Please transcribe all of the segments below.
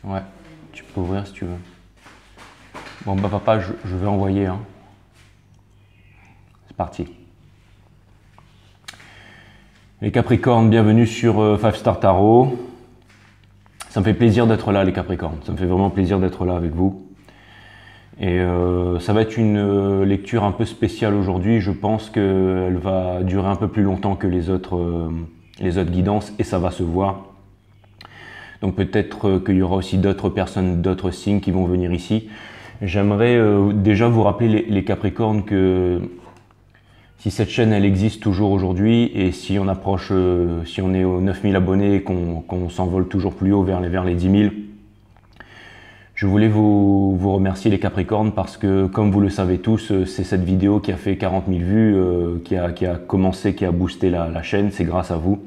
Ouais, tu peux ouvrir si tu veux. Bon bah papa, je vais envoyer. Hein. C'est parti. Les Capricornes, bienvenue sur 5 Star Tarot. Ça me fait plaisir d'être là les Capricornes. Ça me fait vraiment plaisir d'être là avec vous. Et ça va être une lecture un peu spéciale aujourd'hui. Je pense qu'elle va durer un peu plus longtemps que les autres guidances et ça va se voir. Donc peut-être qu'il y aura aussi d'autres personnes, d'autres signes qui vont venir ici. J'aimerais déjà vous rappeler les Capricornes que si cette chaîne elle existe toujours aujourd'hui et si on approche, si on est aux 9000 abonnés et qu'on s'envole toujours plus haut vers les 10 000, je voulais vous remercier les Capricornes parce que comme vous le savez tous, c'est cette vidéo qui a fait 40 000 vues, qui a commencé, qui a boosté la chaîne, c'est grâce à vous.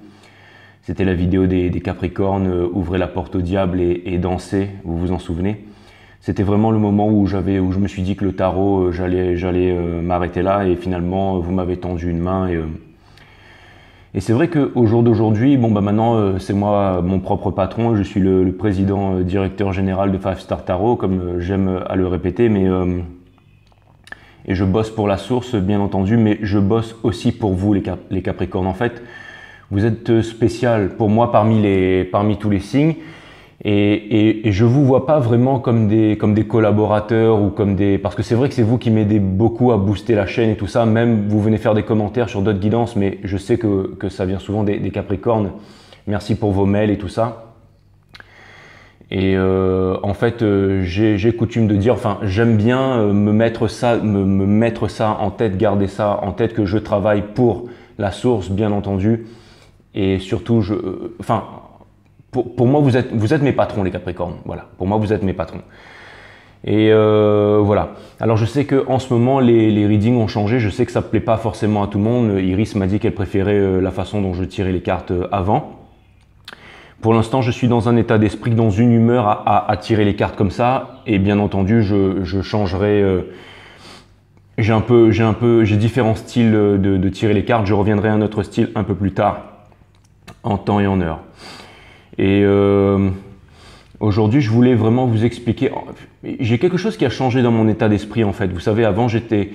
C'était la vidéo des Capricornes, ouvrez la porte au diable et dansez, vous vous en souvenez. C'était vraiment le moment où je me suis dit que le tarot, j'allais m'arrêter là et finalement vous m'avez tendu une main. Et c'est vrai qu'au jour d'aujourd'hui, bon bah maintenant c'est moi mon propre patron, je suis le président directeur général de 5 Star Tarot, comme j'aime à le répéter, mais et je bosse pour la source bien entendu, mais je bosse aussi pour vous les Capricornes. En fait, vous êtes spécial pour moi parmi tous les signes et je vous vois pas vraiment comme des collaborateurs ou comme des, parce que c'est vrai que c'est vous qui m'aidez beaucoup à booster la chaîne et tout ça, même vous venez faire des commentaires sur d'autres guidances, mais je sais que ça vient souvent des Capricornes. Merci pour vos mails et tout ça. Et en fait, j'ai coutume de dire, enfin j'aime bien me mettre ça en tête, garder ça en tête, que je travaille pour la source bien entendu. Et surtout, pour moi, vous êtes mes patrons, les Capricornes. Voilà, pour moi, vous êtes mes patrons. Et voilà. Alors, je sais qu'en ce moment, les readings ont changé. Je sais que ça ne plaît pas forcément à tout le monde. Iris m'a dit qu'elle préférait la façon dont je tirais les cartes avant. Pour l'instant, je suis dans un état d'esprit, dans une humeur à tirer les cartes comme ça. Et bien entendu, je changerai. J'ai différents styles de tirer les cartes. Je reviendrai à un autre style un peu plus tard, en temps et en heure. Et aujourd'hui, je voulais vraiment vous expliquer. J'ai quelque chose qui a changé dans mon état d'esprit en fait. Vous savez, avant j'étais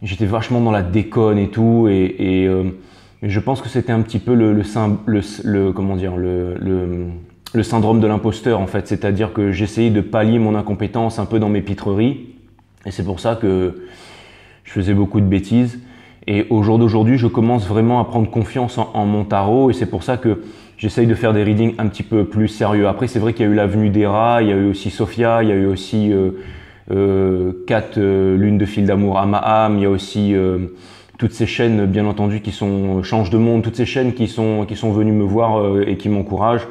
vachement dans la déconne et tout, et je pense que c'était un petit peu le syndrome de l'imposteur en fait. C'est-à-dire que j'essayais de pallier mon incompétence un peu dans mes pitreries, et c'est pour ça que je faisais beaucoup de bêtises. Et au jour d'aujourd'hui, je commence vraiment à prendre confiance en mon tarot et c'est pour ça que j'essaye de faire des readings un petit peu plus sérieux. Après, c'est vrai qu'il y a eu la venue d'Era, il y a eu aussi Sophia, il y a eu aussi Kat, Lune de fil d'amour Amaham, il y a aussi toutes ces chaînes, bien entendu, qui sont Change de monde, toutes ces chaînes qui sont venues me voir et qui m'encouragent.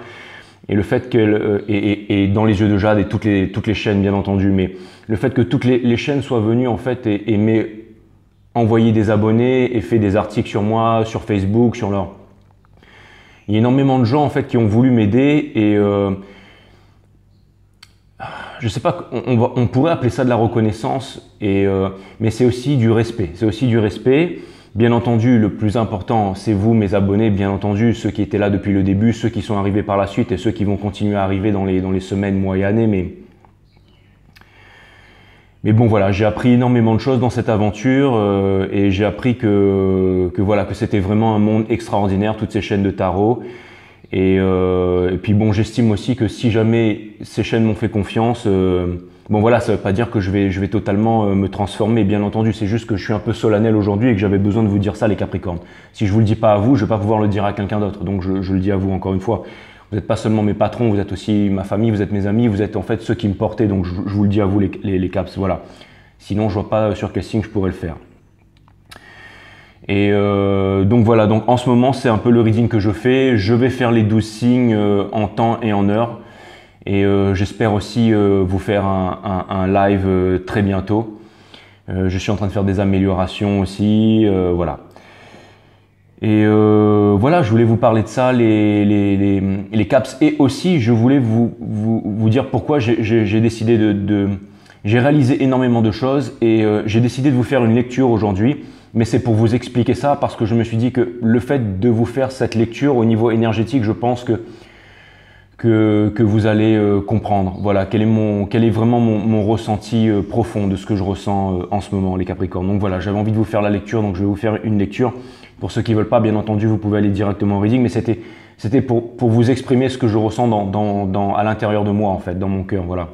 Et le fait qu'elles, et dans les yeux de Jade et toutes les chaînes, bien entendu, mais le fait que toutes les chaînes soient venues en fait et m'aient envoyé des abonnés et fait des articles sur moi, sur Facebook, sur leur... Il y a énormément de gens en fait qui ont voulu m'aider et je sais pas, on pourrait appeler ça de la reconnaissance, mais c'est aussi du respect. C'est aussi du respect. Bien entendu, le plus important, c'est vous, mes abonnés, bien entendu, ceux qui étaient là depuis le début, ceux qui sont arrivés par la suite et ceux qui vont continuer à arriver dans les semaines, mois et années. Mais bon voilà, j'ai appris énormément de choses dans cette aventure et j'ai appris que c'était vraiment un monde extraordinaire, toutes ces chaînes de tarot. Et puis bon, j'estime aussi que si jamais ces chaînes m'ont fait confiance, bon voilà, ça veut pas dire que je vais totalement me transformer, bien entendu, c'est juste que je suis un peu solennel aujourd'hui et que j'avais besoin de vous dire ça les Capricornes. Si je vous le dis pas à vous, je vais pas pouvoir le dire à quelqu'un d'autre, donc je le dis à vous encore une fois. Vous n'êtes pas seulement mes patrons, vous êtes aussi ma famille, vous êtes mes amis, vous êtes en fait ceux qui me portaient, donc je vous le dis à vous les Caps, voilà. Sinon je vois pas sur quel signe je pourrais le faire. Et donc voilà, donc en ce moment c'est un peu le reading que je fais. Je vais faire les 12 signes en temps et en heure. Et j'espère aussi vous faire un live très bientôt. Je suis en train de faire des améliorations aussi, voilà. Et voilà, je voulais vous parler de ça, les caps. Et aussi, je voulais vous dire pourquoi j'ai décidé j'ai réalisé énormément de choses et j'ai décidé de vous faire une lecture aujourd'hui. Mais c'est pour vous expliquer ça parce que je me suis dit que le fait de vous faire cette lecture au niveau énergétique, je pense que vous allez comprendre. Voilà, quel est vraiment mon ressenti profond de ce que je ressens en ce moment, les Capricornes. Donc voilà, j'avais envie de vous faire la lecture, donc je vais vous faire une lecture. Pour ceux qui ne veulent pas, bien entendu, vous pouvez aller directement au reading, mais c'était pour vous exprimer ce que je ressens à l'intérieur de moi, en fait, dans mon cœur. Voilà.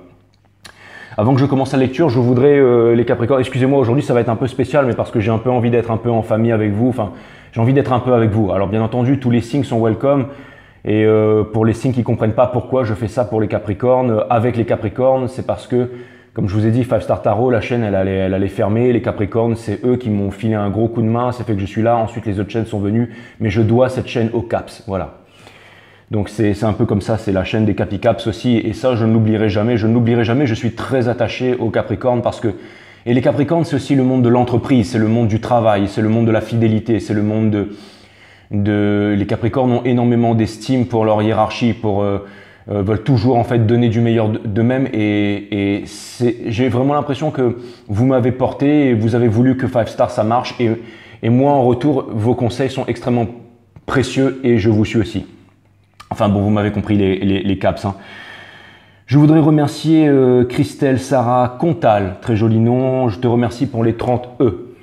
Avant que je commence la lecture, je voudrais, les Capricornes, excusez-moi, aujourd'hui ça va être un peu spécial, mais parce que j'ai un peu envie d'être un peu en famille avec vous, enfin, j'ai envie d'être un peu avec vous. Alors bien entendu, tous les signes sont welcome, et pour les signes qui ne comprennent pas pourquoi je fais ça pour les Capricornes, avec les Capricornes, c'est parce que, comme je vous ai dit, 5 Star Tarot, la chaîne elle allait fermer, les Capricornes, c'est eux qui m'ont filé un gros coup de main, ça fait que je suis là, ensuite les autres chaînes sont venues, mais je dois cette chaîne aux Caps, voilà. Donc c'est un peu comme ça, c'est la chaîne des Capicaps aussi, et ça je ne l'oublierai jamais, je suis très attaché aux Capricornes parce que, et les Capricornes c'est aussi le monde de l'entreprise, c'est le monde du travail, c'est le monde de la fidélité, c'est le monde les Capricornes ont énormément d'estime pour leur hiérarchie, veulent toujours en fait donner du meilleur d'eux-mêmes, et j'ai vraiment l'impression que vous m'avez porté et vous avez voulu que 5 Star ça marche, et moi en retour vos conseils sont extrêmement précieux et je vous suis aussi. Enfin bon, vous m'avez compris les caps. Hein. Je voudrais remercier Christelle Sarah Contal, très joli nom. Je te remercie pour les 30 E.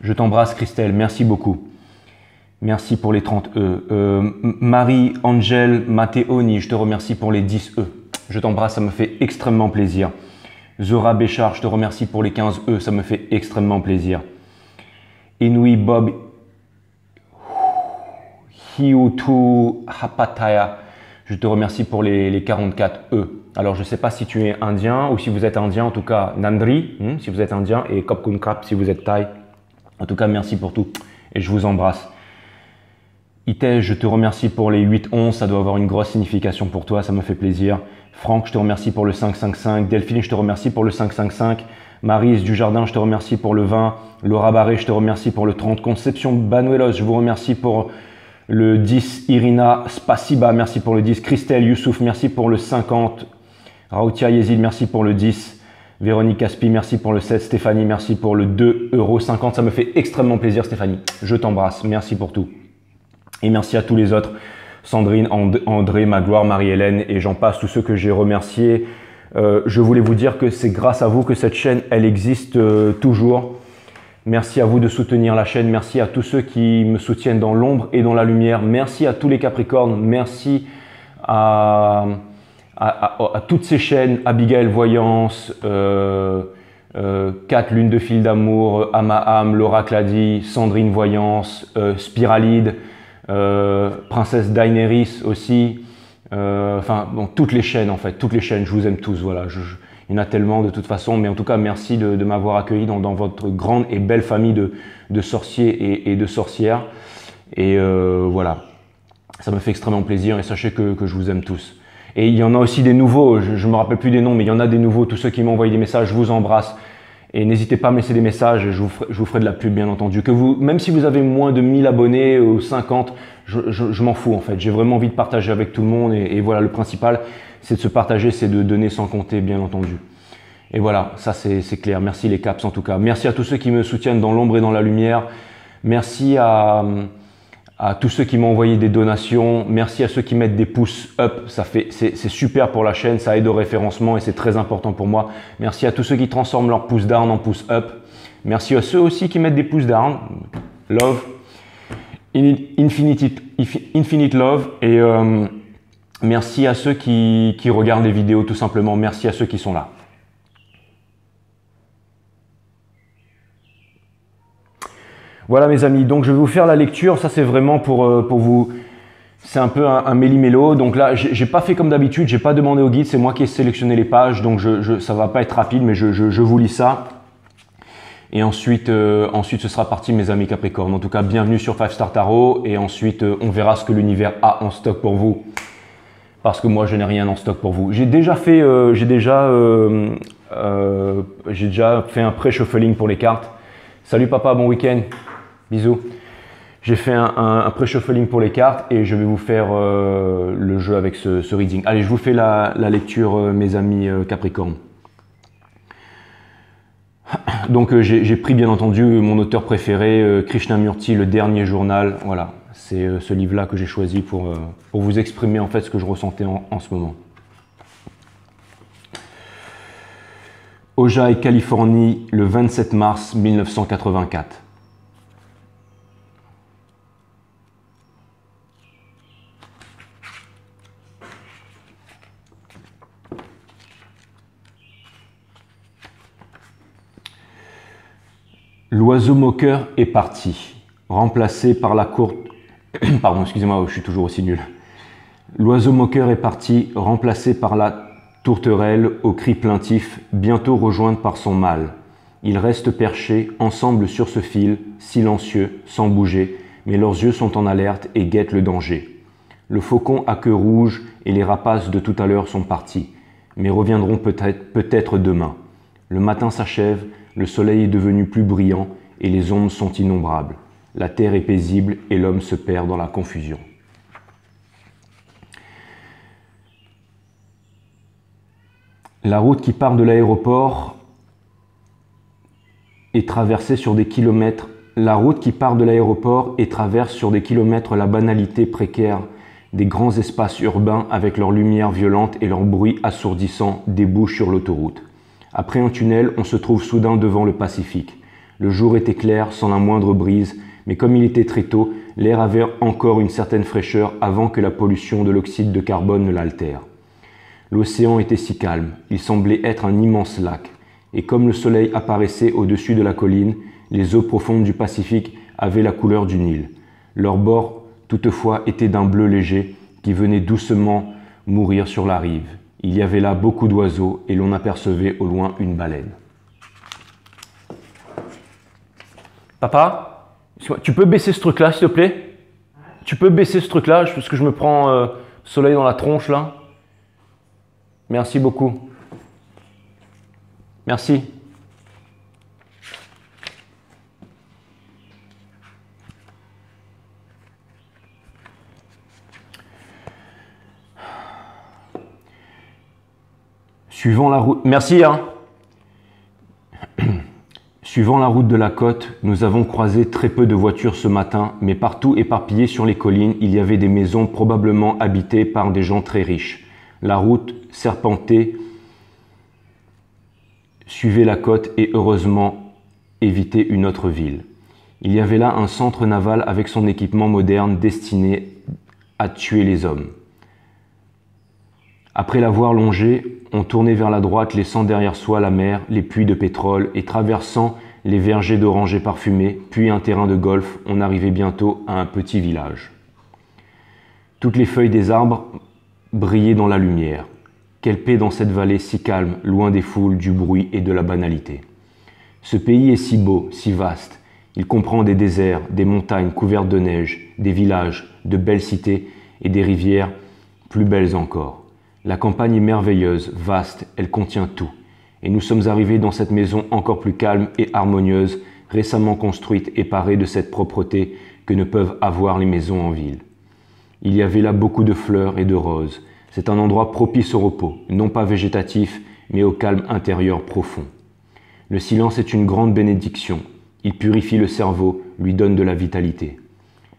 Je t'embrasse Christelle, merci beaucoup. Merci pour les 30 E. Marie-Angèle Matteoni, je te remercie pour les 10 E. Je t'embrasse, ça me fait extrêmement plaisir. Zora Béchard, je te remercie pour les 15 E, ça me fait extrêmement plaisir. Inui Bob Hiutu Hapataya, je te remercie pour les 44 E. Alors je ne sais pas si tu es indien ou si vous êtes indien, en tout cas Nandri si vous êtes indien, et Kopkun Krap si vous êtes Thaï. En tout cas merci pour tout et je vous embrasse. Itej, je te remercie pour les 8-11, ça doit avoir une grosse signification pour toi, ça me fait plaisir. Franck, je te remercie pour le 5-5-5. Delphine, je te remercie pour le 5-5-5. Maryse Dujardin, je te remercie pour le 20. Laura Barré, je te remercie pour le 30. Conception Banuelos, je vous remercie pour le 10. Irina Spasiba, merci pour le 10. Christelle Youssouf, merci pour le 50. Raoutia Yezid, merci pour le 10. Véronique Caspi, merci pour le 7. Stéphanie, merci pour le 2,50 €. Ça me fait extrêmement plaisir Stéphanie. Je t'embrasse, merci pour tout. Et merci à tous les autres. Sandrine, André, Magloire, Marie-Hélène et j'en passe, tous ceux que j'ai remerciés. Je voulais vous dire que c'est grâce à vous que cette chaîne, elle existe toujours. Merci à vous de soutenir la chaîne. Merci à tous ceux qui me soutiennent dans l'ombre et dans la lumière. Merci à tous les Capricornes. Merci à toutes ces chaînes. Abigail Voyance, Kat Lune de Fil d'Amour, Amaham, Laura Clady, Sandrine Voyance, Spiralide, Princesse Daenerys aussi. Enfin, bon, toutes les chaînes en fait, toutes les chaînes, je vous aime tous, voilà, il y en a tellement de toute façon, mais en tout cas merci de m'avoir accueilli dans votre grande et belle famille de sorciers et de sorcières, et voilà, ça me fait extrêmement plaisir et sachez que je vous aime tous. Et il y en a aussi des nouveaux, je me rappelle plus des noms, mais il y en a des nouveaux, tous ceux qui m'ont envoyé des messages, je vous embrasse. Et n'hésitez pas à me laisser des messages, je vous ferai de la pub bien entendu. Même si vous avez moins de 1000 abonnés ou 50, je m'en fous en fait. J'ai vraiment envie de partager avec tout le monde et voilà, le principal c'est de se partager, c'est de donner sans compter bien entendu. Et voilà, ça c'est clair. Merci les caps en tout cas. Merci à tous ceux qui me soutiennent dans l'ombre et dans la lumière. Merci à tous ceux qui m'ont envoyé des donations. Merci à ceux qui mettent des pouces up. C'est super pour la chaîne, ça aide au référencement et c'est très important pour moi. Merci à tous ceux qui transforment leurs pouces down en pouces up. Merci à ceux aussi qui mettent des pouces down. Love. Infinite love. Et merci à ceux qui regardent les vidéos tout simplement. Merci à ceux qui sont là. Voilà mes amis, donc je vais vous faire la lecture, ça c'est vraiment pour vous, c'est un peu un méli-mélo, donc là j'ai pas fait comme d'habitude, j'ai pas demandé au guide, c'est moi qui ai sélectionné les pages, donc ça va pas être rapide, mais je vous lis ça, et ensuite ce sera parti mes amis Capricorne. En tout cas bienvenue sur 5 Star Tarot, et ensuite on verra ce que l'univers a en stock pour vous, parce que moi je n'ai rien en stock pour vous. J'ai déjà fait un pré-shuffling pour les cartes. Salut papa, bon week-end. Bisous. J'ai fait un pré-shuffling pour les cartes et je vais vous faire le jeu avec ce reading. Allez, je vous fais la lecture, mes amis Capricorne. Donc j'ai pris bien entendu mon auteur préféré, Krishnamurti, Le Dernier Journal. Voilà, c'est ce livre-là que j'ai choisi pour vous exprimer en fait ce que je ressentais en ce moment. Ojai, Californie, le 27 mars 1984. L'oiseau moqueur est parti, remplacé par la courte... Pardon, excusez-moi, je suis toujours aussi nul. L'oiseau moqueur est parti, remplacé par la tourterelle aux cris plaintifs, bientôt rejointe par son mâle. Ils restent perchés, ensemble sur ce fil, silencieux, sans bouger, mais leurs yeux sont en alerte et guettent le danger. Le faucon à queue rouge et les rapaces de tout à l'heure sont partis, mais reviendront peut-être demain. Le matin s'achève, le soleil est devenu plus brillant et les ondes sont innombrables. La terre est paisible et l'homme se perd dans la confusion. La route qui part de l'aéroport est traversée sur des kilomètres. La route qui part de l'aéroport et traverse sur des kilomètres la banalité précaire des grands espaces urbains avec leurs lumières violentes et leurs bruits assourdissants débouchent sur l'autoroute. Après un tunnel, on se trouve soudain devant le Pacifique. Le jour était clair, sans la moindre brise, mais comme il était très tôt, l'air avait encore une certaine fraîcheur avant que la pollution de l'oxyde de carbone ne l'altère. L'océan était si calme, il semblait être un immense lac, et comme le soleil apparaissait au-dessus de la colline, les eaux profondes du Pacifique avaient la couleur du Nil. Leurs bords, toutefois, étaient d'un bleu léger qui venait doucement mourir sur la rive. Il y avait là beaucoup d'oiseaux et l'on apercevait au loin une baleine. Papa, tu peux baisser ce truc-là, s'il te plaît? Tu peux baisser ce truc-là, parce que je me prends soleil dans la tronche, là. Merci beaucoup. Merci. Suivant la route... Merci, hein. Suivant la route de la côte, nous avons croisé très peu de voitures ce matin, mais partout éparpillées sur les collines, il y avait des maisons probablement habitées par des gens très riches. La route serpentait, suivait la côte et heureusement évitait une autre ville. Il y avait là un centre naval avec son équipement moderne destiné à tuer les hommes. Après l'avoir longé, on tournait vers la droite, laissant derrière soi la mer, les puits de pétrole, et traversant les vergers d'orangers parfumés, puis un terrain de golf, on arrivait bientôt à un petit village. Toutes les feuilles des arbres brillaient dans la lumière. Quelle paix dans cette vallée si calme, loin des foules, du bruit et de la banalité. Ce pays est si beau, si vaste. Il comprend des déserts, des montagnes couvertes de neige, des villages, de belles cités et des rivières plus belles encore. La campagne est merveilleuse, vaste, elle contient tout. Et nous sommes arrivés dans cette maison encore plus calme et harmonieuse, récemment construite et parée de cette propreté que ne peuvent avoir les maisons en ville. Il y avait là beaucoup de fleurs et de roses. C'est un endroit propice au repos, non pas végétatif, mais au calme intérieur profond. Le silence est une grande bénédiction. Il purifie le cerveau, lui donne de la vitalité.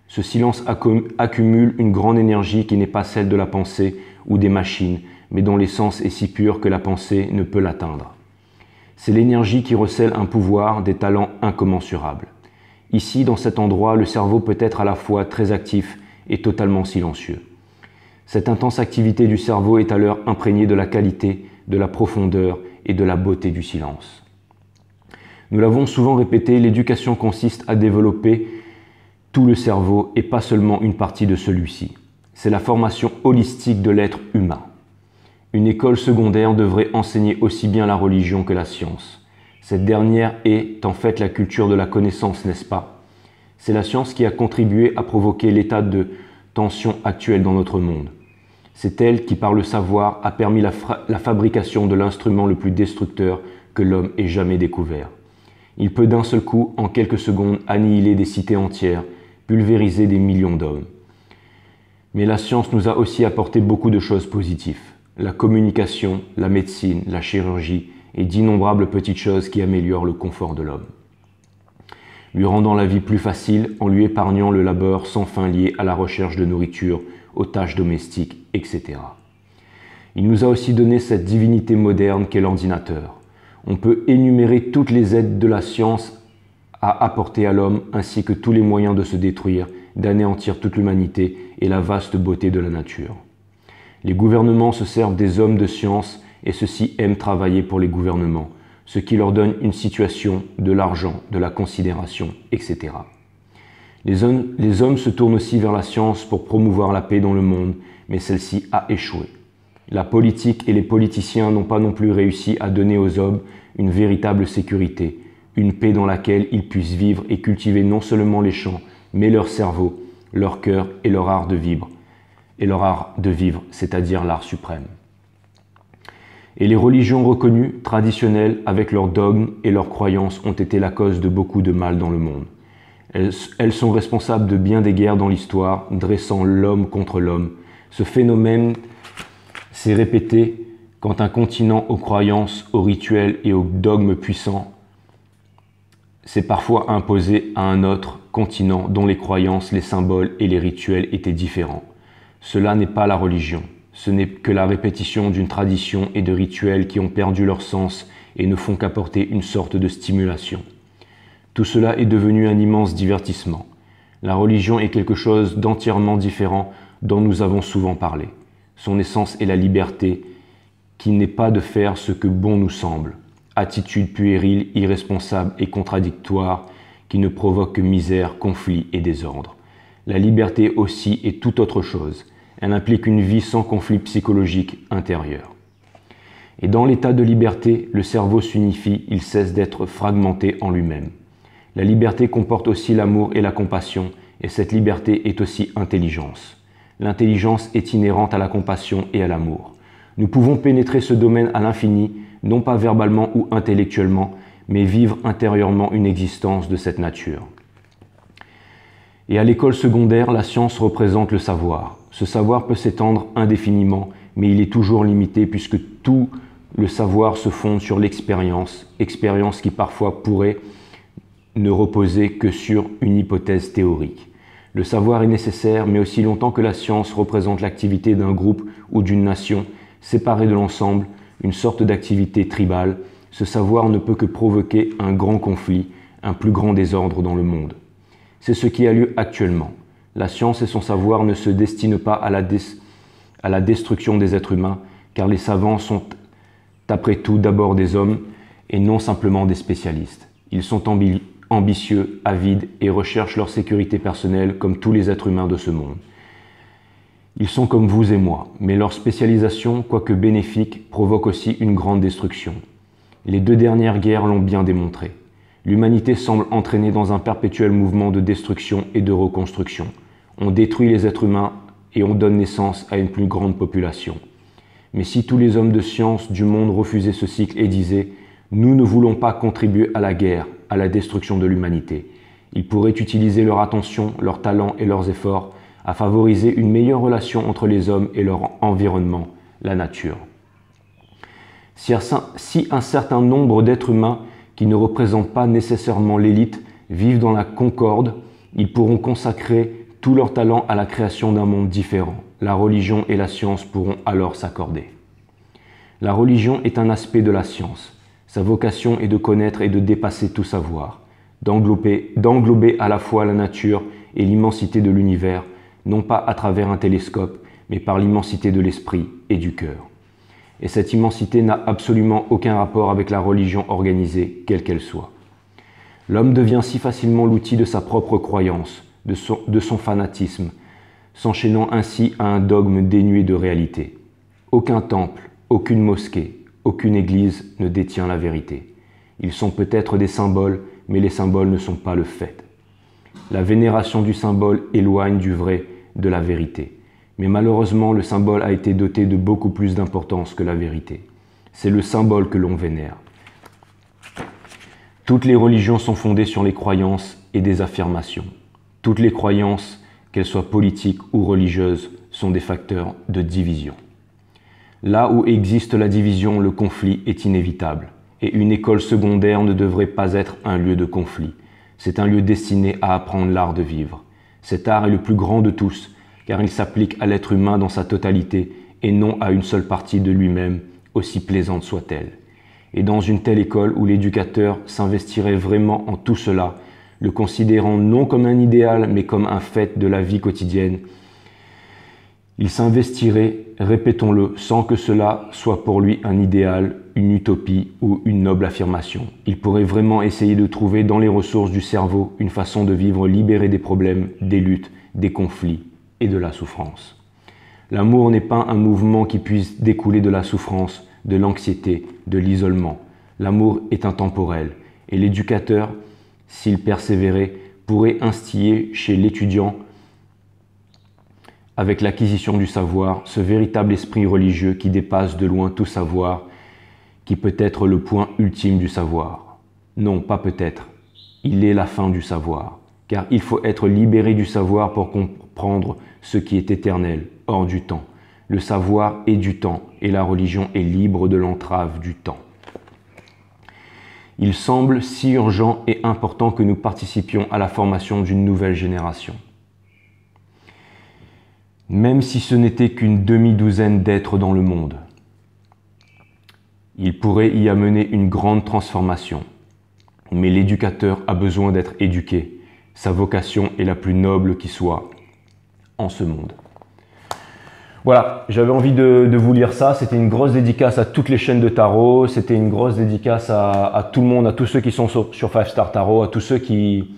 Ce silence accumule une grande énergie qui n'est pas celle de la pensée ou des machines, mais dont l'essence est si pure que la pensée ne peut l'atteindre. C'est l'énergie qui recèle un pouvoir, des talents incommensurables. Ici, dans cet endroit, le cerveau peut être à la fois très actif et totalement silencieux. Cette intense activité du cerveau est alors imprégnée de la qualité, de la profondeur et de la beauté du silence. Nous l'avons souvent répété, l'éducation consiste à développer tout le cerveau et pas seulement une partie de celui-ci. C'est la formation holistique de l'être humain. Une école secondaire devrait enseigner aussi bien la religion que la science. Cette dernière est en fait la culture de la connaissance, n'est-ce pas? C'est la science qui a contribué à provoquer l'état de tension actuel dans notre monde. C'est elle qui, par le savoir, a permis la fabrication de l'instrument le plus destructeur que l'homme ait jamais découvert. Il peut d'un seul coup, en quelques secondes, annihiler des cités entières, pulvériser des millions d'hommes. Mais la science nous a aussi apporté beaucoup de choses positives. La communication, la médecine, la chirurgie et d'innombrables petites choses qui améliorent le confort de l'homme, lui rendant la vie plus facile en lui épargnant le labeur sans fin lié à la recherche de nourriture, aux tâches domestiques, etc. Il nous a aussi donné cette divinité moderne qu'est l'ordinateur. On peut énumérer toutes les aides de la science à apporter à l'homme, ainsi que tous les moyens de se détruire, d'anéantir toute l'humanité et la vaste beauté de la nature. Les gouvernements se servent des hommes de science et ceux-ci aiment travailler pour les gouvernements, ce qui leur donne une situation, de l'argent, de la considération, etc. Les hommes se tournent aussi vers la science pour promouvoir la paix dans le monde, mais celle-ci a échoué. La politique et les politiciens n'ont pas non plus réussi à donner aux hommes une véritable sécurité, une paix dans laquelle ils puissent vivre et cultiver non seulement les champs, mais leur cerveau, leur cœur et leur art de vivre, c'est-à-dire l'art suprême. Et les religions reconnues, traditionnelles, avec leurs dogmes et leurs croyances, ont été la cause de beaucoup de mal dans le monde. Elles sont responsables de bien des guerres dans l'histoire, dressant l'homme contre l'homme. Ce phénomène s'est répété quand un continent aux croyances, aux rituels et aux dogmes puissants s'est parfois imposé à un autre continent dont les croyances, les symboles et les rituels étaient différents. Cela n'est pas la religion. Ce n'est que la répétition d'une tradition et de rituels qui ont perdu leur sens et ne font qu'apporter une sorte de stimulation. Tout cela est devenu un immense divertissement. La religion est quelque chose d'entièrement différent dont nous avons souvent parlé. Son essence est la liberté, qui n'est pas de faire ce que bon nous semble. Attitude puérile, irresponsable et contradictoire, qui ne provoque que misère, conflit et désordre. La liberté aussi est tout autre chose. Elle implique une vie sans conflit psychologique intérieur. Et dans l'état de liberté, le cerveau s'unifie, il cesse d'être fragmenté en lui-même. La liberté comporte aussi l'amour et la compassion, et cette liberté est aussi intelligence. L'intelligence est inhérente à la compassion et à l'amour. Nous pouvons pénétrer ce domaine à l'infini, non pas verbalement ou intellectuellement, mais vivre intérieurement une existence de cette nature. Et à l'école secondaire, la science représente le savoir. Ce savoir peut s'étendre indéfiniment, mais il est toujours limité puisque tout le savoir se fonde sur l'expérience, expérience qui parfois pourrait ne reposer que sur une hypothèse théorique. Le savoir est nécessaire, mais aussi longtemps que la science représente l'activité d'un groupe ou d'une nation, séparée de l'ensemble, une sorte d'activité tribale, ce savoir ne peut que provoquer un grand conflit, un plus grand désordre dans le monde. C'est ce qui a lieu actuellement. La science et son savoir ne se destinent pas à la destruction des êtres humains, car les savants sont après tout d'abord des hommes et non simplement des spécialistes. Ils sont ambitieux, avides et recherchent leur sécurité personnelle comme tous les êtres humains de ce monde. Ils sont comme vous et moi, mais leur spécialisation, quoique bénéfique, provoque aussi une grande destruction. Les 2 dernières guerres l'ont bien démontré. L'humanité semble entraînée dans un perpétuel mouvement de destruction et de reconstruction. On détruit les êtres humains et on donne naissance à une plus grande population. Mais si tous les hommes de science du monde refusaient ce cycle et disaient « Nous ne voulons pas contribuer à la guerre, à la destruction de l'humanité », ils pourraient utiliser leur attention, leurs talents et leurs efforts à favoriser une meilleure relation entre les hommes et leur environnement, la nature. Si un certain nombre d'êtres humains qui ne représentent pas nécessairement l'élite vivent dans la concorde, ils pourront consacrer tout leur talent à la création d'un monde différent. La religion et la science pourront alors s'accorder. La religion est un aspect de la science. Sa vocation est de connaître et de dépasser tout savoir, d'englober à la fois la nature et l'immensité de l'univers, non pas à travers un télescope, mais par l'immensité de l'esprit et du cœur. Et cette immensité n'a absolument aucun rapport avec la religion organisée, quelle qu'elle soit. L'homme devient si facilement l'outil de sa propre croyance, de son fanatisme, s'enchaînant ainsi à un dogme dénué de réalité. Aucun temple, aucune mosquée, aucune église ne détient la vérité. Ils sont peut-être des symboles, mais les symboles ne sont pas le fait. La vénération du symbole éloigne du vrai de la vérité. Mais malheureusement, le symbole a été doté de beaucoup plus d'importance que la vérité. C'est le symbole que l'on vénère. Toutes les religions sont fondées sur les croyances et des affirmations. Toutes les croyances, qu'elles soient politiques ou religieuses, sont des facteurs de division. Là où existe la division, le conflit est inévitable. Et une école secondaire ne devrait pas être un lieu de conflit. C'est un lieu destiné à apprendre l'art de vivre. Cet art est le plus grand de tous, car il s'applique à l'être humain dans sa totalité et non à une seule partie de lui-même, aussi plaisante soit-elle. Et dans une telle école où l'éducateur s'investirait vraiment en tout cela, le considérant non comme un idéal, mais comme un fait de la vie quotidienne, il s'investirait, répétons-le, sans que cela soit pour lui un idéal, une utopie ou une noble affirmation. Il pourrait vraiment essayer de trouver dans les ressources du cerveau une façon de vivre libérée des problèmes, des luttes, des conflits et de la souffrance. L'amour n'est pas un mouvement qui puisse découler de la souffrance, de l'anxiété, de l'isolement. L'amour est intemporel et l'éducateur, s'il persévérait, pourrait instiller chez l'étudiant, avec l'acquisition du savoir, ce véritable esprit religieux qui dépasse de loin tout savoir, qui peut être le point ultime du savoir. Non, pas peut-être, il est la fin du savoir, car il faut être libéré du savoir pour comprendre ce qui est éternel, hors du temps. Le savoir est du temps, et la religion est libre de l'entrave du temps. Il semble si urgent et important que nous participions à la formation d'une nouvelle génération. Même si ce n'était qu'une demi-douzaine d'êtres dans le monde, il pourrait y amener une grande transformation. Mais l'éducateur a besoin d'être éduqué. Sa vocation est la plus noble qui soit en ce monde. Voilà, j'avais envie de vous lire ça. C'était une grosse dédicace à toutes les chaînes de tarot. C'était une grosse dédicace à tout le monde, à tous ceux qui sont sur 5 Star Tarot, à tous ceux qui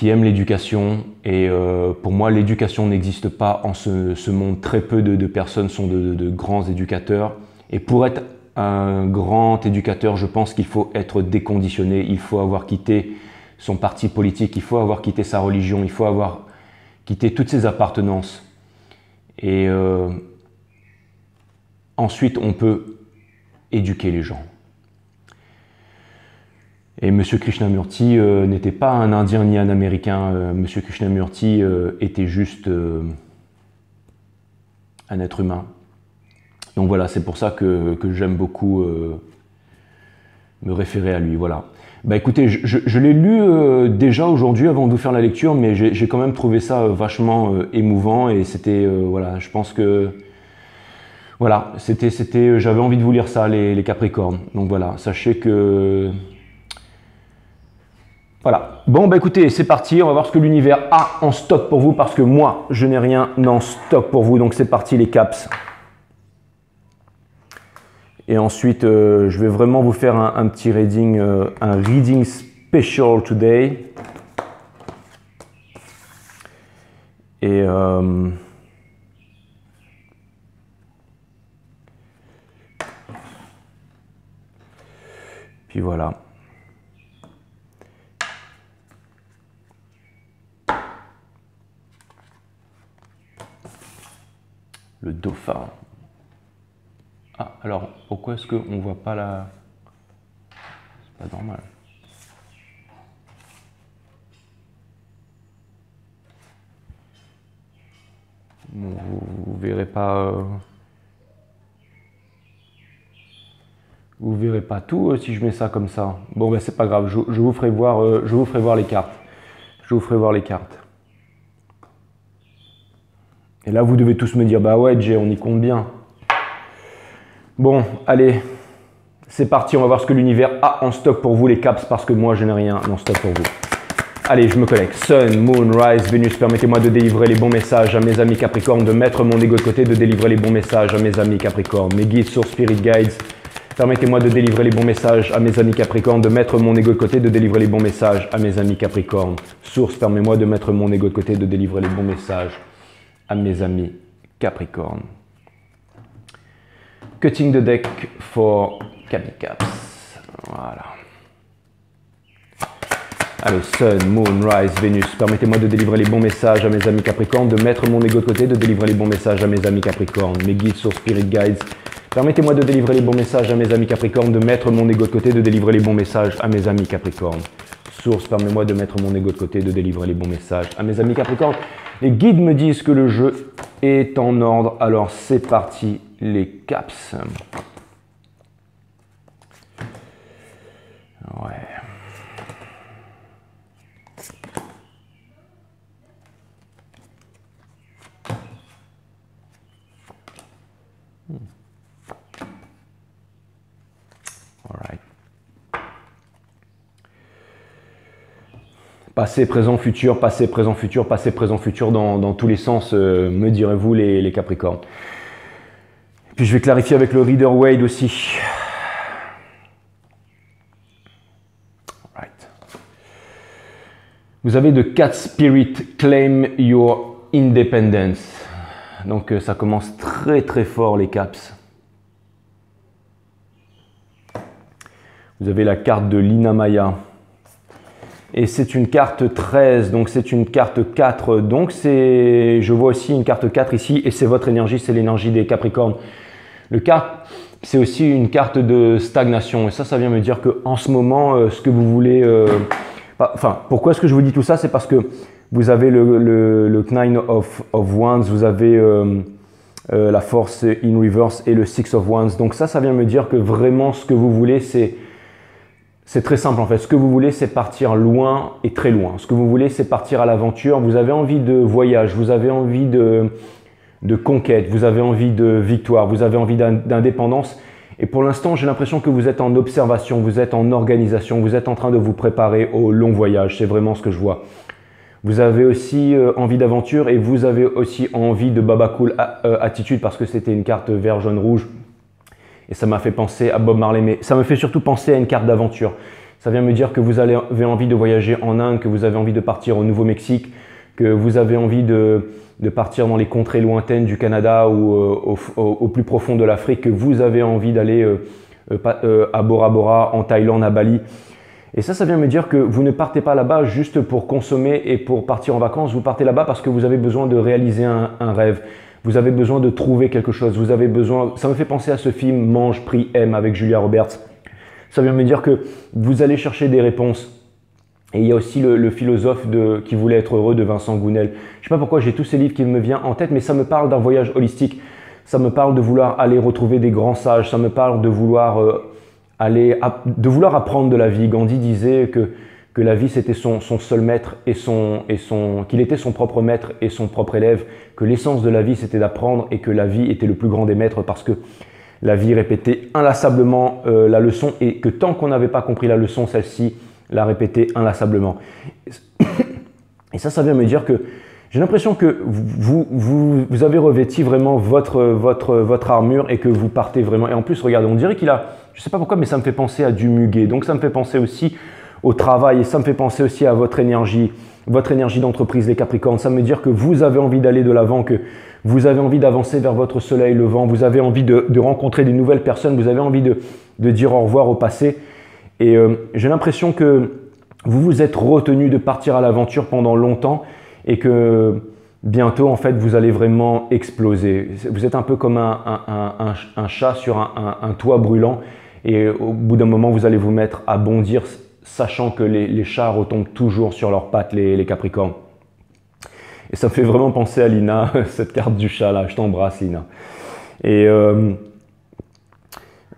aiment l'éducation. Et pour moi, l'éducation n'existe pas en ce monde. Très peu de personnes sont de grands éducateurs. Et pour être un grand éducateur, je pense qu'il faut être déconditionné. Il faut avoir quitté son parti politique, il faut avoir quitté sa religion, il faut avoir quitté toutes ses appartenances. Et ensuite, on peut éduquer les gens. Et M. Krishnamurti n'était pas un Indien ni un Américain. M. Krishnamurti était juste un être humain. Donc voilà, c'est pour ça que j'aime beaucoup me référer à lui. Voilà. Bah écoutez, je l'ai lu déjà aujourd'hui avant de vous faire la lecture, mais j'ai quand même trouvé ça vachement émouvant et c'était, voilà, je pense que, voilà, j'avais envie de vous lire ça, les Capricornes. Donc voilà, sachez que... Voilà. Bon, bah écoutez, c'est parti. On va voir ce que l'univers a en stock pour vous parce que moi, je n'ai rien en stock pour vous. Donc c'est parti, les caps. Et ensuite, je vais vraiment vous faire un petit reading, un reading special today. Et puis voilà. Le dauphin. Ah, alors, pourquoi est-ce qu'on ne voit pas la... C'est pas normal. Bon, vous verrez pas... Vous verrez pas tout si je mets ça comme ça. Bon, ben c'est pas grave, je vous ferai voir les cartes. Je vous ferai voir les cartes. Et là, vous devez tous me dire, bah ouais, Jay, on y compte bien. Bon, allez, c'est parti, on va voir ce que l'univers a en stock pour vous, les caps, parce que moi, je n'ai rien en stock pour vous. Allez, je me connecte. Sun, Moon, Rise, Vénus, permettez-moi de délivrer les bons messages à mes amis Capricorne, de mettre mon ego de côté, de délivrer les bons messages à mes amis Capricorne. Mes guides, sources, spirit guides, permettez-moi de délivrer les bons messages à mes amis Capricorne, de mettre mon ego de côté, de délivrer les bons messages à mes amis Capricorne. Source, permets-moi de mettre mon ego de côté, de délivrer les bons messages à mes amis Capricorne. Cutting the deck for Capricaps. Voilà. Allez, Sun, Moon, Rise, Vénus, permettez-moi de délivrer les bons messages à mes amis Capricorne, de mettre mon ego de côté, de délivrer les bons messages à mes amis Capricorne. Mes guides, sources, spirit guides, permettez-moi de délivrer les bons messages à mes amis Capricorne, de mettre mon ego de côté, de délivrer les bons messages à mes amis Capricorne. Source, permets-moi de mettre mon ego de côté, de délivrer les bons messages à mes amis Capricorne. Les guides me disent que le jeu est en ordre, alors c'est parti les caps. Ouais. Alright. Passé, présent, futur, passé, présent, futur, passé, présent, futur dans tous les sens, me direz-vous les Capricornes. Puis je vais clarifier avec le Rider Waite aussi. Right. Vous avez de Cat Spirit, Claim Your Independence. Donc ça commence très très fort les caps. Vous avez la carte de Lina Maya. Et c'est une carte 13, donc c'est une carte 4. Donc je vois aussi une carte 4 ici, et c'est votre énergie, c'est l'énergie des Capricornes. Le carte, c'est aussi une carte de stagnation. Et ça vient me dire qu'en ce moment, ce que vous voulez... pourquoi est-ce que je vous dis tout ça? C'est parce que vous avez le Nine of Wands, vous avez la Force in Reverse et le Six of Wands. Donc ça vient me dire que vraiment ce que vous voulez, c'est très simple en fait. Ce que vous voulez, c'est partir loin et très loin. Ce que vous voulez, c'est partir à l'aventure. Vous avez envie de voyage, vous avez envie de conquête, vous avez envie de victoire, vous avez envie d'indépendance. Et pour l'instant, j'ai l'impression que vous êtes en observation, vous êtes en organisation, vous êtes en train de vous préparer au long voyage. C'est vraiment ce que je vois. Vous avez aussi envie d'aventure et vous avez aussi envie de Baba Cool attitude parce que c'était une carte vert, jaune, rouge. Et ça m'a fait penser à Bob Marley, mais ça me fait surtout penser à une carte d'aventure. Ça vient me dire que vous avez envie de voyager en Inde, que vous avez envie de partir au Nouveau-Mexique, que vous avez envie de partir dans les contrées lointaines du Canada ou au plus profond de l'Afrique, que vous avez envie d'aller à Bora Bora, en Thaïlande, à Bali. Et ça vient me dire que vous ne partez pas là-bas juste pour consommer et pour partir en vacances. Vous partez là-bas parce que vous avez besoin de réaliser un rêve. Vous avez besoin de trouver quelque chose. Vous avez besoin. Ça me fait penser à ce film Mange, Prie, Aime avec Julia Roberts. Ça vient me dire que vous allez chercher des réponses. Et il y a aussi le philosophe qui voulait être heureux de Vincent Gounel. Je ne sais pas pourquoi j'ai tous ces livres qui me viennent en tête, mais ça me parle d'un voyage holistique. Ça me parle de vouloir aller retrouver des grands sages. Ça me parle de vouloir apprendre de la vie. Gandhi disait que la vie c'était son seul maître qu'il était son propre maître et son propre élève, que l'essence de la vie c'était d'apprendre et que la vie était le plus grand des maîtres parce que la vie répétait inlassablement la leçon et que tant qu'on n'avait pas compris la leçon, celle-ci la répétait inlassablement. Et ça vient me dire que j'ai l'impression que vous avez revêti vraiment votre armure et que vous partez vraiment. Et en plus, regardez, on dirait qu'il a, je ne sais pas pourquoi, mais ça me fait penser à du muguet. Donc ça me fait penser aussi au travail et ça me fait penser aussi à votre énergie d'entreprise, les Capricornes. Ça me dit que vous avez envie d'aller de l'avant, que vous avez envie d'avancer vers votre soleil levant, vous avez envie de rencontrer des nouvelles personnes, vous avez envie de dire au revoir au passé. Et j'ai l'impression que vous vous êtes retenu de partir à l'aventure pendant longtemps et que bientôt, en fait, vous allez vraiment exploser. Vous êtes un peu comme un chat sur un toit brûlant et au bout d'un moment, vous allez vous mettre à bondir, sachant que les chats retombent toujours sur leurs pattes, les Capricornes. Et ça me fait vraiment penser à Lina, cette carte du chat là. Je t'embrasse, Lina. Et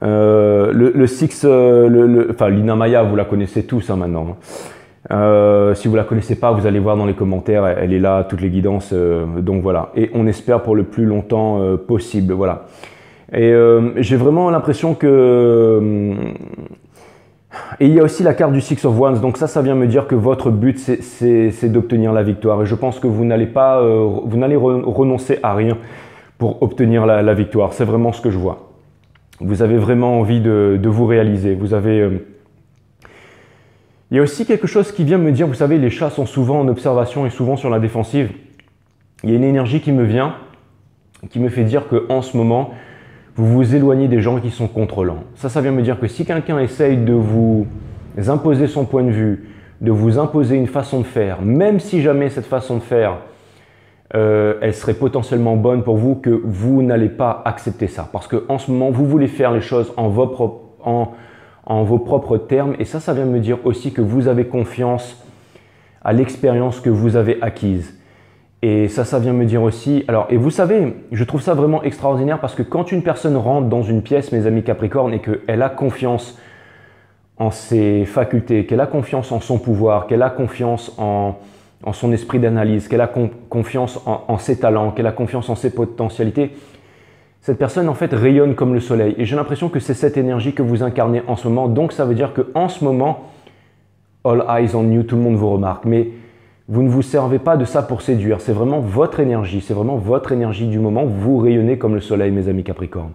le Six, enfin Lina Maya, vous la connaissez tous hein, maintenant. Si vous la connaissez pas, vous allez voir dans les commentaires, elle est là, toutes les guidances. Donc voilà. Et on espère pour le plus longtemps possible. Voilà. Et j'ai vraiment l'impression que et il y a aussi la carte du Six of Wands, donc ça vient me dire que votre but c'est d'obtenir la victoire. Et je pense que vous n'allez pas, vous n'allez renoncer à rien pour obtenir la victoire. C'est vraiment ce que je vois. Vous avez vraiment envie de vous réaliser. Vous avez, il y a aussi quelque chose qui vient me dire, vous savez, les chats sont souvent en observation et souvent sur la défensive. Il y a une énergie qui me vient, qui me fait dire qu'en ce moment, vous vous éloignez des gens qui sont contrôlants. Ça vient me dire que si quelqu'un essaye de vous imposer son point de vue, de vous imposer une façon de faire, même si jamais cette façon de faire, elle serait potentiellement bonne pour vous, que vous n'allez pas accepter ça. Parce qu'en ce moment, vous voulez faire les choses en vos propres termes. Et ça vient me dire aussi que vous avez confiance à l'expérience que vous avez acquise. Et ça vient me dire aussi, alors, et vous savez, je trouve ça vraiment extraordinaire parce que quand une personne rentre dans une pièce, mes amis Capricorne, et qu'elle a confiance en ses facultés, qu'elle a confiance en son pouvoir, qu'elle a confiance en son esprit d'analyse, qu'elle a confiance en ses talents, qu'elle a confiance en ses potentialités, cette personne en fait rayonne comme le soleil. Et j'ai l'impression que c'est cette énergie que vous incarnez en ce moment. Donc ça veut dire qu'en ce moment, all eyes on you, tout le monde vous remarque. Mais vous ne vous servez pas de ça pour séduire. C'est vraiment votre énergie. C'est vraiment votre énergie du moment. Vous rayonnez comme le soleil, mes amis Capricorne.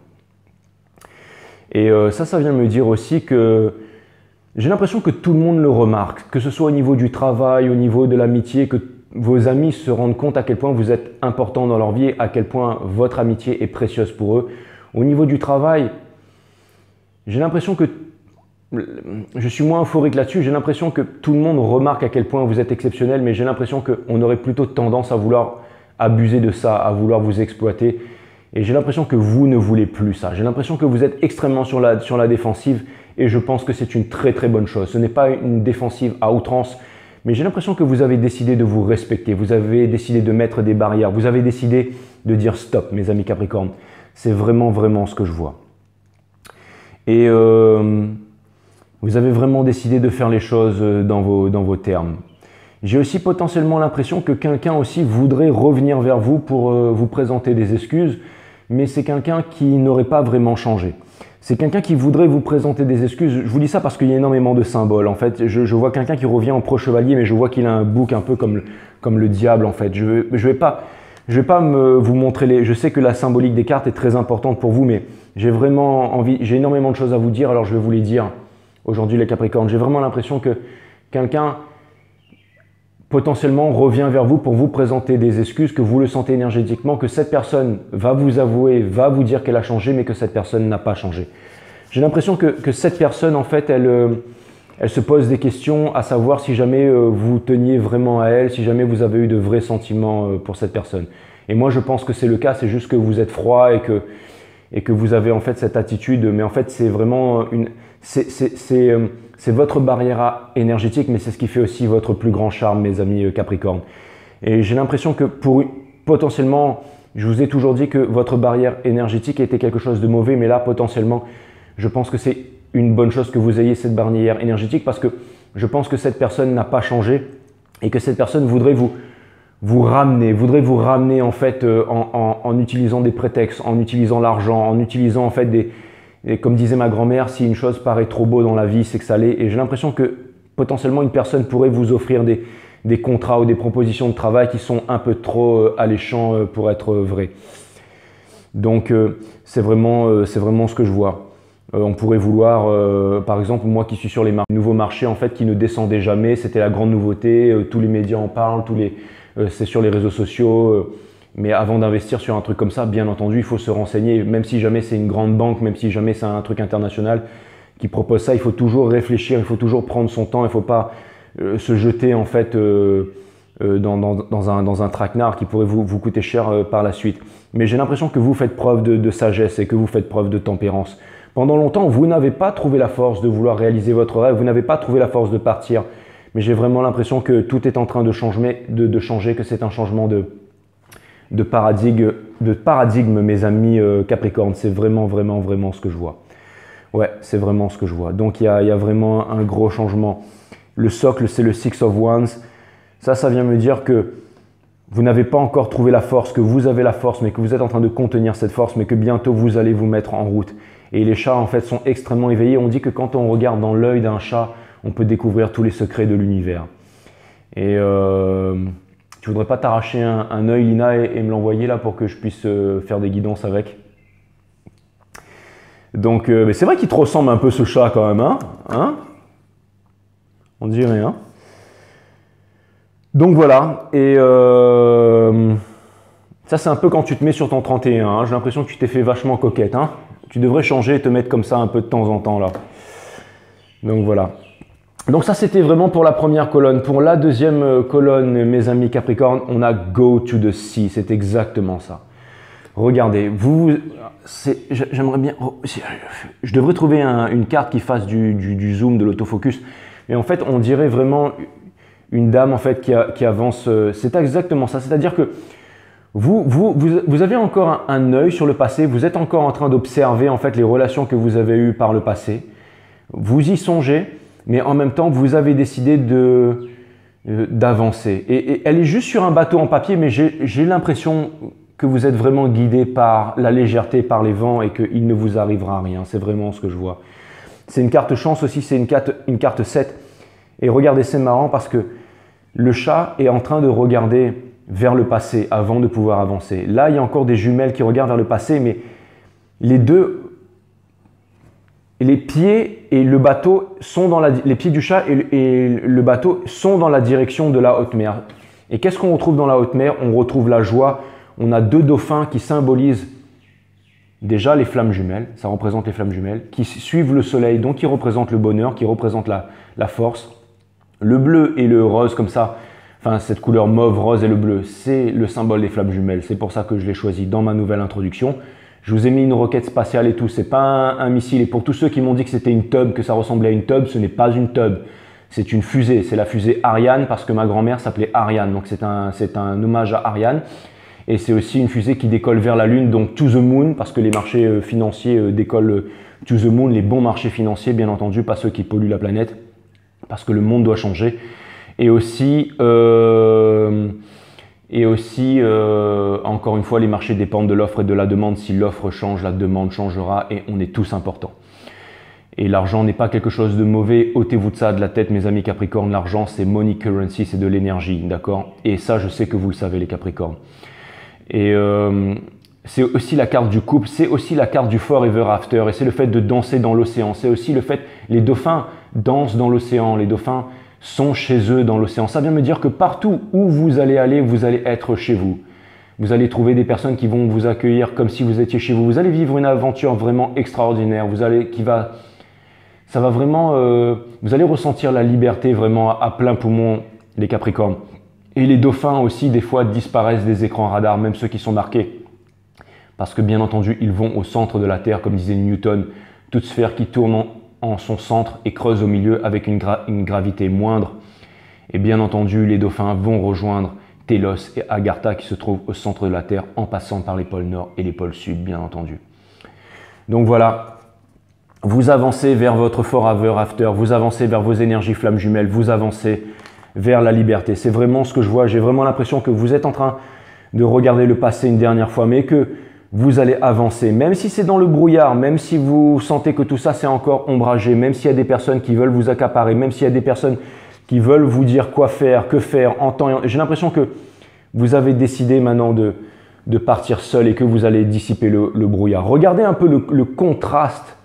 Et ça vient me dire aussi que j'ai l'impression que tout le monde le remarque. Que ce soit au niveau du travail, au niveau de l'amitié, que vos amis se rendent compte à quel point vous êtes important dans leur vie, à quel point votre amitié est précieuse pour eux. Au niveau du travail, j'ai l'impression que je suis moins euphorique là-dessus. J'ai l'impression que tout le monde remarque à quel point vous êtes exceptionnel, mais j'ai l'impression qu'on aurait plutôt tendance à vouloir abuser de ça, à vouloir vous exploiter. Et j'ai l'impression que vous ne voulez plus ça. J'ai l'impression que vous êtes extrêmement sur la défensive et je pense que c'est une très très bonne chose. Ce n'est pas une défensive à outrance, mais j'ai l'impression que vous avez décidé de vous respecter. Vous avez décidé de mettre des barrières. Vous avez décidé de dire stop, mes amis Capricorne. C'est vraiment vraiment ce que je vois. Et vous avez vraiment décidé de faire les choses dans vos termes. J'ai aussi potentiellement l'impression que quelqu'un aussi voudrait revenir vers vous pour vous présenter des excuses, mais c'est quelqu'un qui n'aurait pas vraiment changé. C'est quelqu'un qui voudrait vous présenter des excuses. Je vous dis ça parce qu'il y a énormément de symboles. En fait, je vois quelqu'un qui revient en pro-chevalier, mais je vois qu'il a un bouc un peu comme le diable. En fait, je vais pas vous montrer les. Je sais que la symbolique des cartes est très importante pour vous, mais j'ai vraiment envie. J'ai énormément de choses à vous dire, alors je vais vous les dire aujourd'hui, les Capricornes. J'ai vraiment l'impression que quelqu'un potentiellement revient vers vous pour vous présenter des excuses, que vous le sentez énergétiquement, que cette personne va vous avouer, va vous dire qu'elle a changé, mais que cette personne n'a pas changé. J'ai l'impression que cette personne, en fait, elle se pose des questions à savoir si jamais vous teniez vraiment à elle, si jamais vous avez eu de vrais sentiments pour cette personne. Et moi, je pense que c'est le cas, c'est juste que vous êtes froid et que vous avez en fait cette attitude, mais en fait, c'est vraiment c'est votre barrière énergétique, mais c'est ce qui fait aussi votre plus grand charme, mes amis Capricorne. Et j'ai l'impression que potentiellement, je vous ai toujours dit que votre barrière énergétique était quelque chose de mauvais, mais là, potentiellement, je pense que c'est une bonne chose que vous ayez cette barrière énergétique parce que je pense que cette personne n'a pas changé et que cette personne voudrait vous ramener en fait en utilisant des prétextes, en utilisant l'argent, en utilisant en fait et comme disait ma grand-mère, si une chose paraît trop beau dans la vie, c'est que ça l'est. Et j'ai l'impression que potentiellement une personne pourrait vous offrir des contrats ou des propositions de travail qui sont un peu trop alléchants pour être vrais. Donc c'est vraiment ce que je vois. On pourrait vouloir, par exemple, moi qui suis sur les nouveaux marchés en fait qui ne descendaient jamais, c'était la grande nouveauté, tous les médias en parlent, c'est sur les réseaux sociaux. Mais avant d'investir sur un truc comme ça, bien entendu, il faut se renseigner. Même si jamais c'est une grande banque, même si jamais c'est un truc international qui propose ça, il faut toujours réfléchir, il faut toujours prendre son temps. Il ne faut pas se jeter en fait dans un traquenard qui pourrait vous coûter cher par la suite. Mais j'ai l'impression que vous faites preuve de sagesse et que vous faites preuve de tempérance. Pendant longtemps, vous n'avez pas trouvé la force de vouloir réaliser votre rêve, vous n'avez pas trouvé la force de partir. Mais j'ai vraiment l'impression que tout est en train de changer, que c'est un changement de paradigme, mes amis Capricorne. C'est vraiment, vraiment, vraiment ce que je vois. Ouais, c'est vraiment ce que je vois. Donc, il y a vraiment un gros changement. Le socle, c'est le Six of Wands. Ça vient me dire que vous n'avez pas encore trouvé la force, que vous avez la force, mais que vous êtes en train de contenir cette force, mais que bientôt, vous allez vous mettre en route. Et les chats, en fait, sont extrêmement éveillés. On dit que quand on regarde dans l'œil d'un chat, on peut découvrir tous les secrets de l'univers. Et tu voudrais pas t'arracher un œil, Lina, et me l'envoyer là pour que je puisse faire des guidances avec? Donc, mais c'est vrai qu'il te ressemble un peu ce chat quand même, hein? On dirait, hein? Donc voilà, et ça c'est un peu quand tu te mets sur ton 31, hein. J'ai l'impression que tu t'es fait vachement coquette, hein? Tu devrais changer et te mettre comme ça un peu de temps en temps là. Donc voilà. Donc ça c'était vraiment pour la première colonne. Pour la deuxième colonne, mes amis Capricorne, on a Go to the Sea, c'est exactement ça. Regardez, j'aimerais bien, je devrais trouver une carte qui fasse du zoom, de l'autofocus. Mais en fait, on dirait vraiment une dame en fait qui avance. C'est exactement ça. C'est-à-dire que vous avez encore un œil sur le passé. Vous êtes encore en train d'observer en fait les relations que vous avez eues par le passé. Vous y songez, mais en même temps, vous avez décidé d'avancer. Et elle est juste sur un bateau en papier, mais j'ai l'impression que vous êtes vraiment guidé par la légèreté, par les vents et qu'il ne vous arrivera rien. C'est vraiment ce que je vois. C'est une carte chance aussi, c'est une carte 7. Et regardez, c'est marrant parce que le chat est en train de regarder vers le passé avant de pouvoir avancer. Là, il y a encore des jumelles qui regardent vers le passé, mais les pieds et le bateau sont dans les pieds du chat et le bateau sont dans la direction de la haute mer. Et qu'est-ce qu'on retrouve dans la haute mer? On retrouve la joie. On a deux dauphins qui symbolisent déjà les flammes jumelles, ça représente les flammes jumelles, qui suivent le soleil, donc qui représentent le bonheur, qui représentent la force. Le bleu et le rose comme ça, enfin cette couleur mauve, rose et le bleu, c'est le symbole des flammes jumelles. C'est pour ça que je l'ai choisi dans ma nouvelle introduction. Je vous ai mis une roquette spatiale et tout, c'est pas un missile. Et pour tous ceux qui m'ont dit que c'était une tub, que ça ressemblait à une tub, ce n'est pas une tub. C'est une fusée, c'est la fusée Ariane parce que ma grand-mère s'appelait Ariane, donc c'est un hommage à Ariane. Et c'est aussi une fusée qui décolle vers la Lune, donc to the moon, parce que les marchés financiers décollent to the moon, les bons marchés financiers, bien entendu, pas ceux qui polluent la planète, parce que le monde doit changer. Et aussi, encore une fois, les marchés dépendent de l'offre et de la demande. Si l'offre change, la demande changera et on est tous importants. Et l'argent n'est pas quelque chose de mauvais, ôtez-vous de ça de la tête, mes amis Capricornes. L'argent, c'est money currency, c'est de l'énergie, d'accord? Et ça, je sais que vous le savez, les Capricornes. Et c'est aussi la carte du couple, c'est aussi la carte du forever after, et c'est le fait de danser dans l'océan. C'est aussi le fait, les dauphins dansent dans l'océan, les dauphins sont chez eux dans l'océan. Ça vient me dire que partout où vous allez aller, vous allez être chez vous. Vous allez trouver des personnes qui vont vous accueillir comme si vous étiez chez vous. Vous allez vivre une aventure vraiment extraordinaire. Vous allez ressentir la liberté vraiment à plein poumon, les Capricornes. Et les dauphins aussi, des fois, disparaissent des écrans radars, même ceux qui sont marqués. Parce que bien entendu, ils vont au centre de la Terre, comme disait Newton, toute sphère qui tourne en son centre et creuse au milieu avec une gravité moindre. Et bien entendu, les dauphins vont rejoindre Télos et Agartha qui se trouvent au centre de la Terre en passant par les pôles Nord et les pôles Sud, bien entendu. Donc voilà, vous avancez vers votre forever after, vous avancez vers vos énergies flammes jumelles, vous avancez vers la liberté. C'est vraiment ce que je vois. J'ai vraiment l'impression que vous êtes en train de regarder le passé une dernière fois, mais que vous allez avancer. Même si c'est dans le brouillard, même si vous sentez que tout ça c'est encore ombragé, même s'il y a des personnes qui veulent vous accaparer, même s'il y a des personnes qui veulent vous dire quoi faire, que faire en temps. J'ai l'impression que vous avez décidé maintenant de partir seul et que vous allez dissiper le brouillard. Regardez un peu le contraste.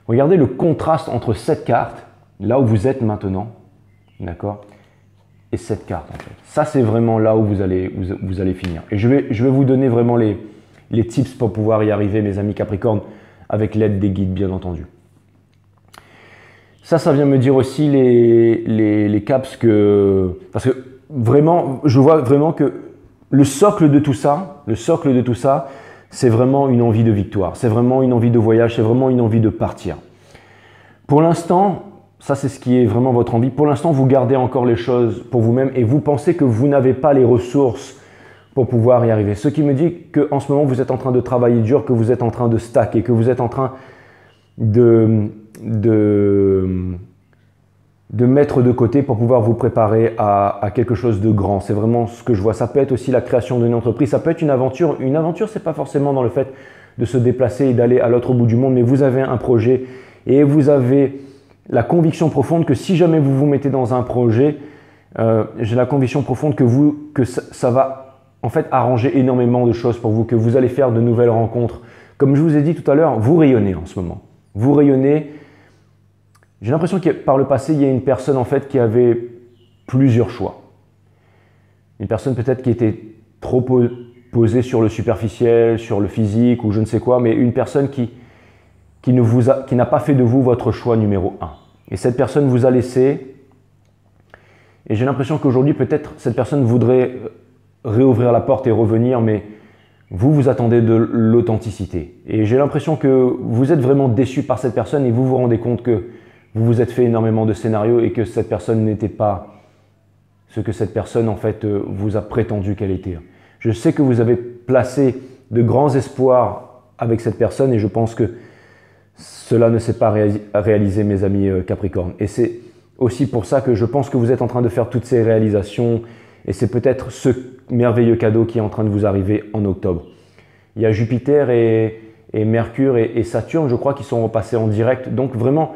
Regardez le contraste entre cette carte, là où vous êtes maintenant, d'accord, et cette carte en fait. Ça c'est vraiment là où vous allez finir. Et je vais vous donner vraiment les tips pour pouvoir y arriver, mes amis Capricornes, avec l'aide des guides bien entendu. Ça vient me dire aussi les caps parce que vraiment, je vois vraiment que le socle de tout ça, c'est vraiment une envie de victoire, c'est vraiment une envie de voyage, c'est vraiment une envie de partir. Pour l'instant, ça c'est ce qui est vraiment votre envie. Pour l'instant, vous gardez encore les choses pour vous-même et vous pensez que vous n'avez pas les ressources pour pouvoir y arriver. Ce qui me dit qu'en ce moment, vous êtes en train de travailler dur, que vous êtes en train de stacker, que vous êtes en train de mettre de côté pour pouvoir vous préparer à quelque chose de grand. C'est vraiment ce que je vois. Ça peut être aussi la création d'une entreprise, ça peut être une aventure. Une aventure, c'est pas forcément dans le fait de se déplacer et d'aller à l'autre bout du monde, mais vous avez un projet et vous avez la conviction profonde que si jamais vous vous mettez dans un projet, j'ai la conviction profonde que ça va en fait arranger énormément de choses pour vous, que vous allez faire de nouvelles rencontres. Comme je vous ai dit tout à l'heure, vous rayonnez en ce moment. Vous rayonnez. J'ai l'impression que par le passé, il y a une personne en fait qui avait plusieurs choix. Une personne peut-être qui était trop posée sur le superficiel, sur le physique ou je ne sais quoi, mais une personne qui n'a pas fait de vous votre choix numéro 1. Et cette personne vous a laissé. Et j'ai l'impression qu'aujourd'hui, peut-être, cette personne voudrait réouvrir la porte et revenir, mais vous attendez de l'authenticité. Et j'ai l'impression que vous êtes vraiment déçu par cette personne et vous vous rendez compte que vous vous êtes fait énormément de scénarios et que cette personne n'était pas ce que cette personne en fait vous a prétendu qu'elle était. Je sais que vous avez placé de grands espoirs avec cette personne et je pense que cela ne s'est pas réalisé, mes amis Capricorne. Et c'est aussi pour ça que je pense que vous êtes en train de faire toutes ces réalisations et c'est peut-être ce merveilleux cadeau qui est en train de vous arriver en octobre. Il y a Jupiter et Mercure et Saturne, je crois, qui sont repassés en direct. Donc vraiment,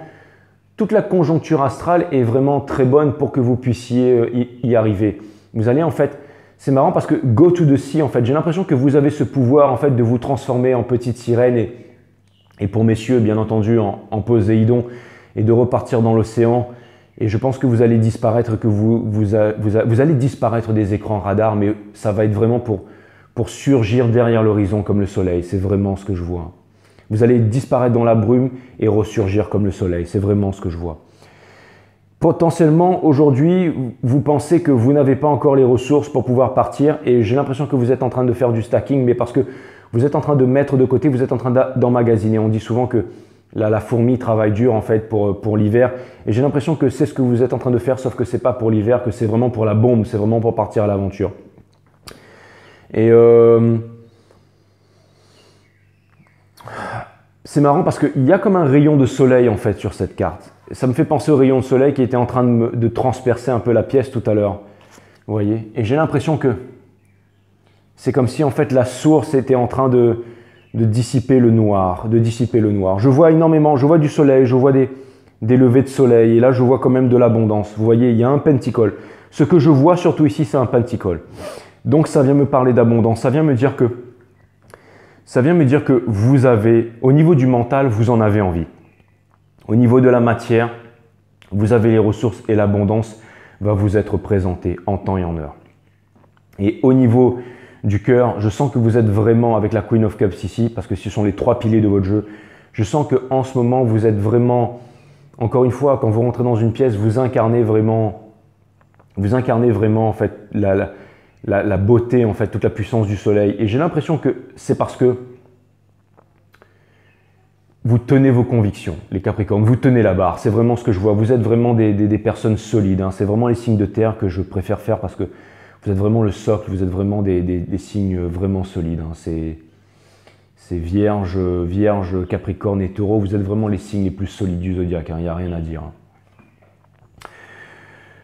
toute la conjoncture astrale est vraiment très bonne pour que vous puissiez y arriver. Vous allez en fait, c'est marrant parce que go to the sea, en fait, j'ai l'impression que vous avez ce pouvoir en fait de vous transformer en petite sirène et pour messieurs, bien entendu, en Poséidon et de repartir dans l'océan. Et je pense que vous allez disparaître, que vous allez disparaître des écrans radars, mais ça va être vraiment pour surgir derrière l'horizon comme le soleil. C'est vraiment ce que je vois. Vous allez disparaître dans la brume et ressurgir comme le soleil. C'est vraiment ce que je vois. Potentiellement, aujourd'hui, vous pensez que vous n'avez pas encore les ressources pour pouvoir partir et j'ai l'impression que vous êtes en train de faire du stacking, mais parce que vous êtes en train de mettre de côté, vous êtes en train d'emmagasiner. On dit souvent que la fourmi travaille dur en fait pour l'hiver et j'ai l'impression que c'est ce que vous êtes en train de faire, sauf que ce n'est pas pour l'hiver, que c'est vraiment pour la bombe, c'est vraiment pour partir à l'aventure. Et c'est marrant parce qu'il y a comme un rayon de soleil en fait sur cette carte. Ça me fait penser au rayon de soleil qui était en train de transpercer un peu la pièce tout à l'heure. Vous voyez? Et j'ai l'impression que c'est comme si en fait la source était en train de dissiper le noir, Je vois énormément, je vois du soleil, je vois des levées de soleil et là je vois quand même de l'abondance. Vous voyez, il y a un pentacole. Ce que je vois surtout ici, c'est un pentacole. Donc ça vient me parler d'abondance, ça vient me dire que vous avez, au niveau du mental, vous en avez envie. Au niveau de la matière, vous avez les ressources et l'abondance va vous être présentée en temps et en heure. Et au niveau du cœur, je sens que vous êtes vraiment avec la Queen of Cups ici, parce que ce sont les trois piliers de votre jeu. Je sens qu'en ce moment, vous êtes vraiment, encore une fois, quand vous rentrez dans une pièce, vous incarnez vraiment en fait la beauté, en fait, toute la puissance du soleil. Et j'ai l'impression que c'est parce que vous tenez vos convictions, les Capricornes, vous tenez la barre. C'est vraiment ce que je vois. Vous êtes vraiment des personnes solides. Hein. C'est vraiment les signes de terre que je préfère faire parce que vous êtes vraiment le socle, vous êtes vraiment des signes vraiment solides. Hein. C'est Vierge, Capricorne et Taureau. Vous êtes vraiment les signes les plus solides du zodiaque. Hein. Il n'y a rien à dire. Hein.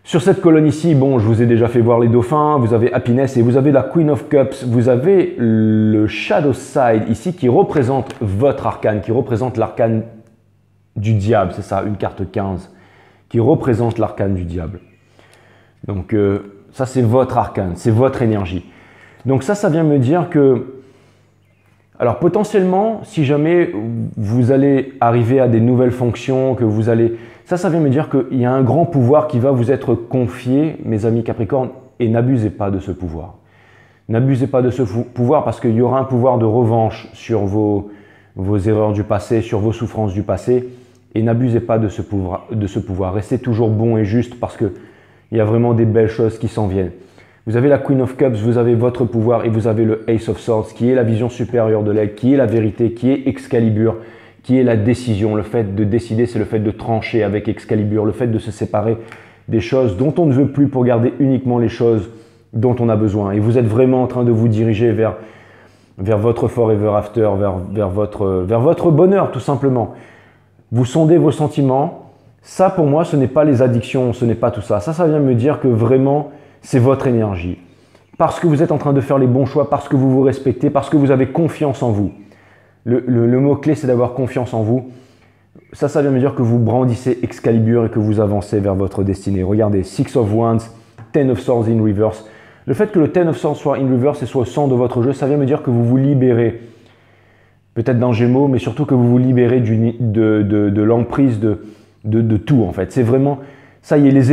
Sur cette colonne ici, bon, je vous ai déjà fait voir les dauphins, vous avez Happiness et vous avez la Queen of Cups, vous avez le Shadow Side ici qui représente votre arcane, qui représente l'arcane du diable, c'est ça, une carte 15, qui représente l'arcane du diable. Donc ça c'est votre arcane, c'est votre énergie. Donc ça vient me dire que, alors potentiellement, si jamais vous allez arriver à des nouvelles fonctions, que vous allez... Ça vient me dire qu'il y a un grand pouvoir qui va vous être confié, mes amis Capricorne, et n'abusez pas de ce pouvoir. N'abusez pas de ce pouvoir parce qu'il y aura un pouvoir de revanche sur vos erreurs du passé, sur vos souffrances du passé, et n'abusez pas de ce pouvoir. Restez toujours bon et juste parce qu'il y a vraiment des belles choses qui s'en viennent. Vous avez la Queen of Cups, vous avez votre pouvoir et vous avez le Ace of Swords qui est la vision supérieure de l'aigle, qui est la vérité, qui est Excalibur, qui est la décision. Le fait de décider, c'est le fait de trancher avec Excalibur, le fait de se séparer des choses dont on ne veut plus pour garder uniquement les choses dont on a besoin. Et vous êtes vraiment en train de vous diriger vers votre forever after, vers votre bonheur tout simplement. Vous sondez vos sentiments. Ça pour moi, ce n'est pas les addictions, ce n'est pas tout ça. Ça vient me dire que vraiment, c'est votre énergie. Parce que vous êtes en train de faire les bons choix, parce que vous vous respectez, parce que vous avez confiance en vous. Le mot-clé, c'est d'avoir confiance en vous. Ça vient me dire que vous brandissez Excalibur et que vous avancez vers votre destinée. Regardez, Six of Wands, Ten of Swords in reverse. Le fait que le Ten of Swords soit in reverse et soit au centre de votre jeu, ça vient me dire que vous vous libérez, peut-être d'un Gémeaux, mais surtout que vous vous libérez de l'emprise de tout en fait. C'est vraiment, ça y est, les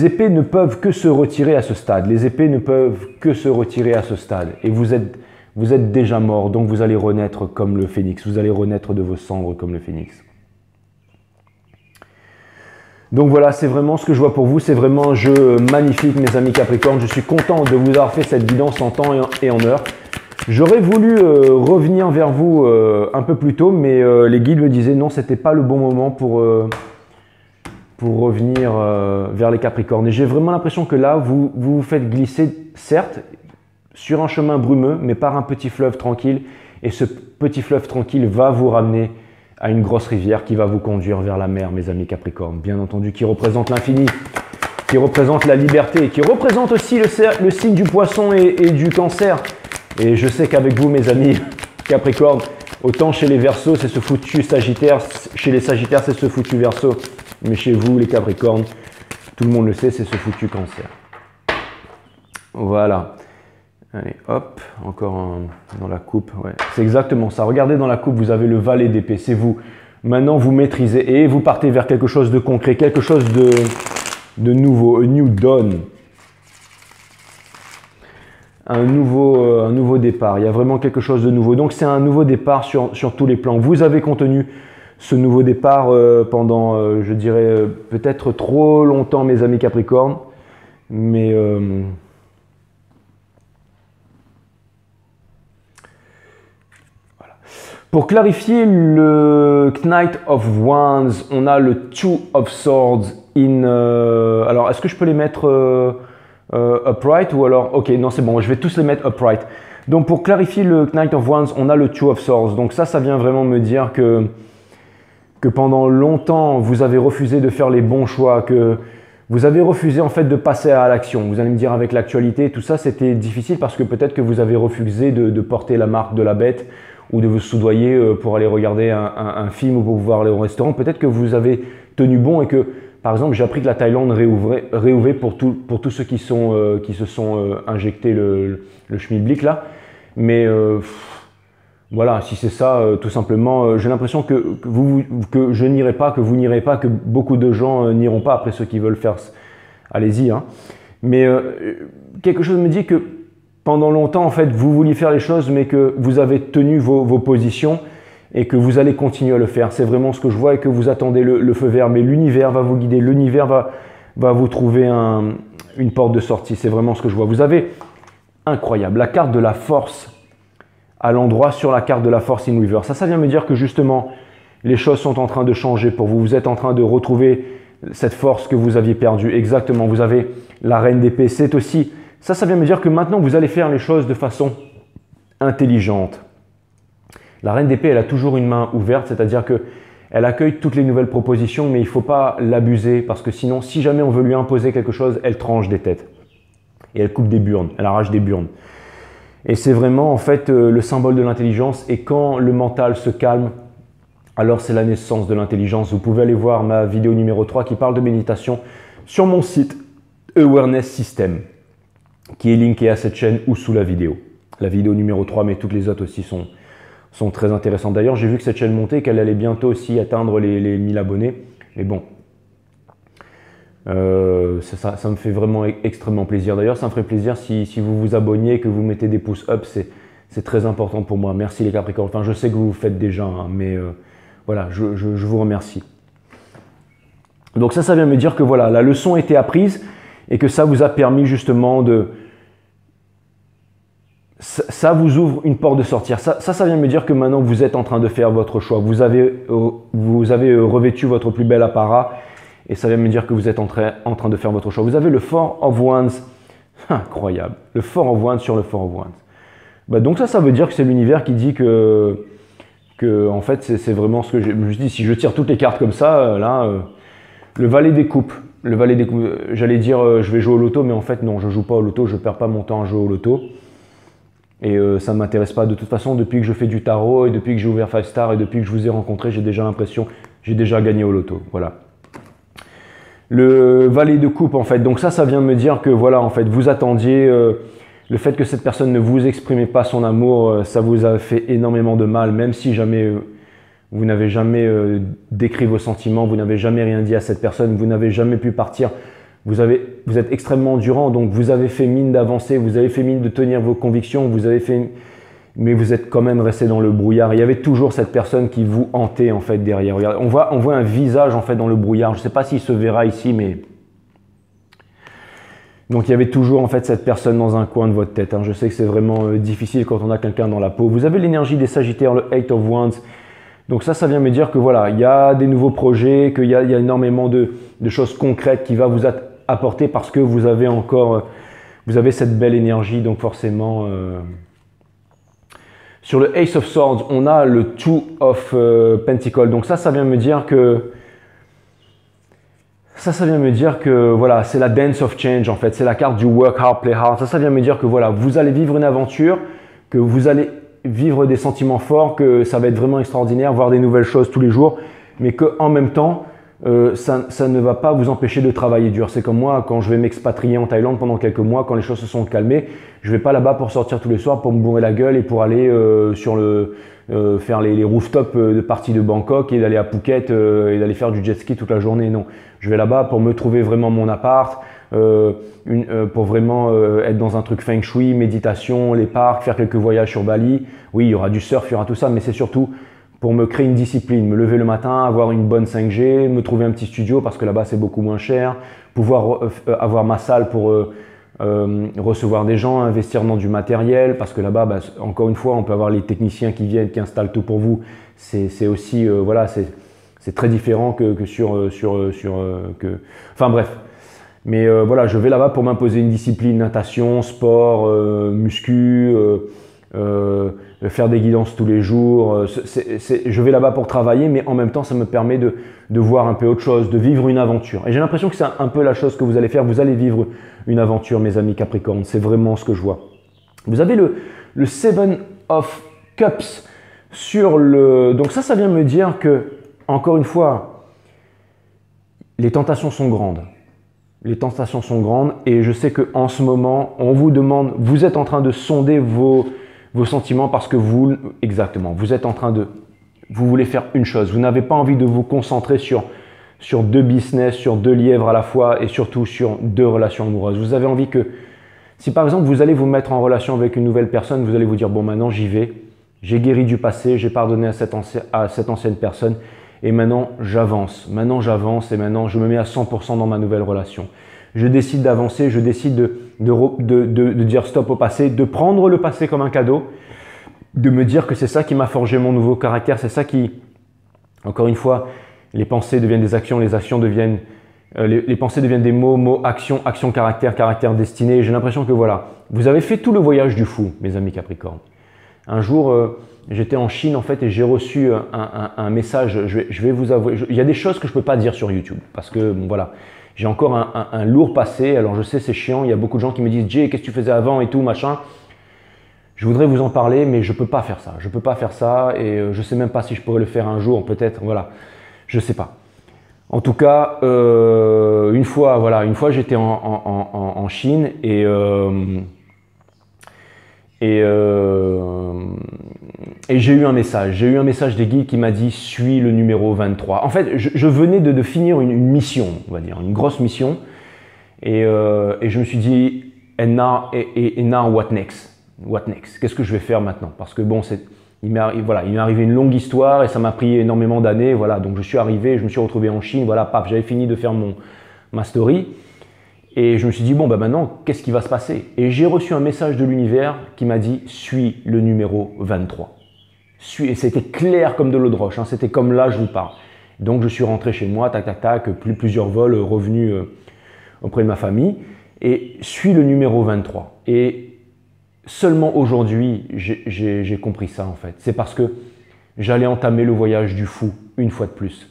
épées ne peuvent que se retirer à ce stade. Les épées ne peuvent que se retirer à ce stade. Et vous êtes déjà mort, donc vous allez renaître comme le phénix. Vous allez renaître de vos cendres comme le phénix. Donc voilà, c'est vraiment ce que je vois pour vous. C'est vraiment un jeu magnifique, mes amis Capricorne. Je suis content de vous avoir fait cette guidance en temps et en heure. J'aurais voulu revenir vers vous un peu plus tôt, mais les guides me disaient non, c'était pas le bon moment pour pour revenir vers les Capricornes. Et j'ai vraiment l'impression que là, vous vous faites glisser, certes, sur un chemin brumeux, mais par un petit fleuve tranquille. Et ce petit fleuve tranquille va vous ramener à une grosse rivière qui va vous conduire vers la mer, mes amis Capricornes. Bien entendu, qui représente l'infini, qui représente la liberté, qui représente aussi le signe du poisson et du cancer. Et je sais qu'avec vous, mes amis Capricornes, autant chez les Verseaux, c'est ce foutu Sagittaire, chez les Sagittaires, c'est ce foutu Verseau. Mais chez vous, les Capricornes, tout le monde le sait, c'est ce foutu cancer. Voilà. Allez, hop, encore dans la coupe. Ouais, c'est exactement ça. Regardez dans la coupe, vous avez le valet d'épée, c'est vous. Maintenant, vous maîtrisez et vous partez vers quelque chose de concret, quelque chose de nouveau, a new dawn. Un nouveau départ. Il y a vraiment quelque chose de nouveau. Donc, c'est un nouveau départ sur tous les plans. Vous avez contenu ce nouveau départ pendant, je dirais, peut-être trop longtemps, mes amis Capricornes. Mais... pour clarifier le Knight of Wands, on a le Two of Swords in... alors, est-ce que je peux les mettre upright ou alors... Ok, non, c'est bon, je vais tous les mettre upright. Donc, pour clarifier le Knight of Wands, on a le Two of Swords. Donc ça vient vraiment me dire que pendant longtemps, vous avez refusé de faire les bons choix, que vous avez refusé en fait de passer à l'action. Vous allez me dire avec l'actualité, tout ça, c'était difficile parce que peut-être que vous avez refusé de porter la marque de la bête, ou de vous soudoyer pour aller regarder un film ou pour pouvoir aller au restaurant. Peut-être que vous avez tenu bon et que, par exemple, j'ai appris que la Thaïlande réouvrait pour tous ceux qui se sont injectés le schmilblick là. Mais voilà, si c'est ça, tout simplement, j'ai l'impression que je n'irai pas, que vous n'irez pas, que beaucoup de gens n'iront pas. Après, ceux qui veulent faire, allez-y. Hein. Mais quelque chose me dit que pendant longtemps, en fait, vous vouliez faire les choses, mais que vous avez tenu vos positions et que vous allez continuer à le faire. C'est vraiment ce que je vois et que vous attendez le feu vert. Mais l'univers va vous guider, l'univers va vous trouver une porte de sortie. C'est vraiment ce que je vois. Vous avez, incroyable, la carte de la force à l'endroit sur la carte de la force in reverse. Ça vient me dire que justement, les choses sont en train de changer pour vous. Vous êtes en train de retrouver cette force que vous aviez perdue. Exactement, vous avez la reine d'épée. C'est aussi... Ça vient me dire que maintenant, vous allez faire les choses de façon intelligente. La reine d'épée, elle a toujours une main ouverte, c'est-à-dire qu'elle accueille toutes les nouvelles propositions, mais il ne faut pas l'abuser parce que sinon, si jamais on veut lui imposer quelque chose, elle tranche des têtes. Et elle coupe des burnes, elle arrache des burnes. Et c'est vraiment en fait le symbole de l'intelligence. Et quand le mental se calme, alors c'est la naissance de l'intelligence. Vous pouvez aller voir ma vidéo numéro 3 qui parle de méditation sur mon site Awareness System, qui est linké à cette chaîne ou sous la vidéo. La vidéo numéro 3, mais toutes les autres aussi sont très intéressantes. D'ailleurs, j'ai vu que cette chaîne montait et qu'elle allait bientôt aussi atteindre les 1000 abonnés. Mais bon, ça me fait vraiment extrêmement plaisir. D'ailleurs, ça me ferait plaisir si vous vous abonniez, que vous mettez des pouces up. C'est très important pour moi. Merci les Capricornes. Enfin, je sais que vous le faites déjà, hein, mais voilà, je vous remercie. Donc ça vient me dire que voilà, la leçon a été apprise et que ça vous a permis justement de... Ça vous ouvre une porte de sortir. Ça vient me dire que maintenant vous êtes en train de faire votre choix. Vous avez revêtu votre plus bel apparat et ça vient me dire que vous êtes en train de faire votre choix. Vous avez le Four of Wands. Incroyable. Le Four of Wands sur le Four of Wands. Bah donc ça veut dire que c'est l'univers qui dit que en fait c'est vraiment ce que je me dis. Si je tire toutes les cartes comme ça, là, le valet des coupes. Le valet des coupes, j'allais dire je vais jouer au loto, mais en fait non, je joue pas au loto, je perds pas mon temps à jouer au loto. Et ça ne m'intéresse pas de toute façon. Depuis que je fais du tarot et depuis que j'ai ouvert 5 Star et depuis que je vous ai rencontré, j'ai déjà l'impression j'ai déjà gagné au loto. Voilà. Le valet de coupe en fait. Donc ça vient me dire que voilà en fait vous attendiez le fait que cette personne ne vous exprimait pas son amour, ça vous a fait énormément de mal, même si jamais vous n'avez jamais décrit vos sentiments, vous n'avez jamais rien dit à cette personne, vous n'avez jamais pu partir. Vous êtes extrêmement endurant, donc vous avez fait mine d'avancer, vous avez fait mine de tenir vos convictions, mais vous êtes quand même resté dans le brouillard. Il y avait toujours cette personne qui vous hantait en fait derrière. Regardez, on voit un visage en fait dans le brouillard. Je ne sais pas s'il se verra ici, mais donc il y avait toujours en fait cette personne dans un coin de votre tête. Hein. Je sais que c'est vraiment difficile quand on a quelqu'un dans la peau. Vous avez l'énergie des Sagittaires, le Eight of Wands. Donc ça vient me dire que voilà, il y a des nouveaux projets, qu'il y a énormément de choses concrètes qui va vous apporter parce que vous avez encore, vous avez cette belle énergie, donc forcément. Sur le Ace of Swords, on a le Two of Pentacles. Donc ça vient me dire que ça vient me dire que voilà, c'est la Dance of Change en fait, c'est la carte du Work Hard, Play Hard. Ça vient me dire que voilà, vous allez vivre une aventure, que vous allez vivre des sentiments forts, que ça va être vraiment extraordinaire, voir des nouvelles choses tous les jours, mais qu'en même temps, ça ne va pas vous empêcher de travailler dur. C'est comme moi, quand je vais m'expatrier en Thaïlande pendant quelques mois, quand les choses se sont calmées, je ne vais pas là-bas pour sortir tous les soirs, pour me bourrer la gueule et pour aller faire les rooftops de parties de Bangkok et d'aller à Phuket et d'aller faire du jet ski toute la journée. Non, je vais là-bas pour me trouver vraiment mon appart, pour vraiment être dans un truc feng shui, méditation, les parcs, faire quelques voyages sur Bali. Oui, il y aura du surf, il y aura tout ça, mais c'est surtout pour me créer une discipline, me lever le matin, avoir une bonne 5G, me trouver un petit studio parce que là-bas c'est beaucoup moins cher, pouvoir avoir ma salle pour recevoir des gens, investir dans du matériel parce que là-bas, encore une fois, on peut avoir les techniciens qui viennent, qui installent tout pour vous. C'est aussi, voilà, c'est très différent que enfin bref. Mais voilà, je vais là-bas pour m'imposer une discipline, natation, sport, muscu, faire des guidances tous les jours. Je vais là-bas pour travailler, mais en même temps, ça me permet de voir un peu autre chose, de vivre une aventure. Et j'ai l'impression que c'est un peu la chose que vous allez faire. Vous allez vivre une aventure, mes amis Capricorne. C'est vraiment ce que je vois. Vous avez le Seven of Cups sur le... Donc ça vient me dire que, encore une fois, les tentations sont grandes. Les tentations sont grandes et je sais qu'en ce moment, on vous demande, vous êtes en train de sonder vos sentiments parce que exactement, vous êtes en train de, vous voulez faire une chose. Vous n'avez pas envie de vous concentrer sur deux business, sur deux lièvres à la fois et surtout sur deux relations amoureuses. Vous avez envie que, si par exemple vous allez vous mettre en relation avec une nouvelle personne, vous allez vous dire, bon maintenant j'y vais, j'ai guéri du passé, j'ai pardonné à cette ancienne personne. Et maintenant, j'avance et maintenant, je me mets à 100% dans ma nouvelle relation. Je décide d'avancer, je décide de dire stop au passé, de prendre le passé comme un cadeau, de me dire que c'est ça qui m'a forgé mon nouveau caractère, c'est ça qui, encore une fois, les pensées deviennent des actions, les actions deviennent, les pensées deviennent des mots, actions, caractère, destinée. J'ai l'impression que voilà, vous avez fait tout le voyage du fou, mes amis Capricorne. Un jour, j'étais en Chine en fait et j'ai reçu un message, je vais vous avouer, il y a des choses que je ne peux pas dire sur YouTube parce que bon, voilà, j'ai encore un lourd passé, alors je sais c'est chiant, il y a beaucoup de gens qui me disent « Jay, qu'est-ce que tu faisais avant et tout machin ». Je voudrais vous en parler mais je ne peux pas faire ça, et je ne sais même pas si je pourrais le faire un jour peut-être, voilà, je ne sais pas. En tout cas, une fois j'étais en Chine et j'ai eu un message des guides qui m'a dit « Suis le numéro 23 ». En fait, je venais de finir une mission, on va dire, une grosse mission. Et je me suis dit « And now what next? What next? Qu'est-ce que je vais faire maintenant ?» Parce que bon, il m'est arrivé une longue histoire et ça m'a pris énormément d'années. Voilà, donc je suis arrivé, je me suis retrouvé en Chine, voilà, paf, j'avais fini de faire ma story. Et je me suis dit, bon, maintenant, qu'est-ce qui va se passer? Et j'ai reçu un message de l'univers qui m'a dit, suis le numéro 23. Et c'était clair comme de l'eau de roche, hein, c'était comme là, je vous parle. Donc, je suis rentré chez moi, tac, tac, tac, plusieurs vols revenus auprès de ma famille. Et suis le numéro 23. Et seulement aujourd'hui, j'ai compris ça, en fait. C'est parce que j'allais entamer le voyage du fou, une fois de plus.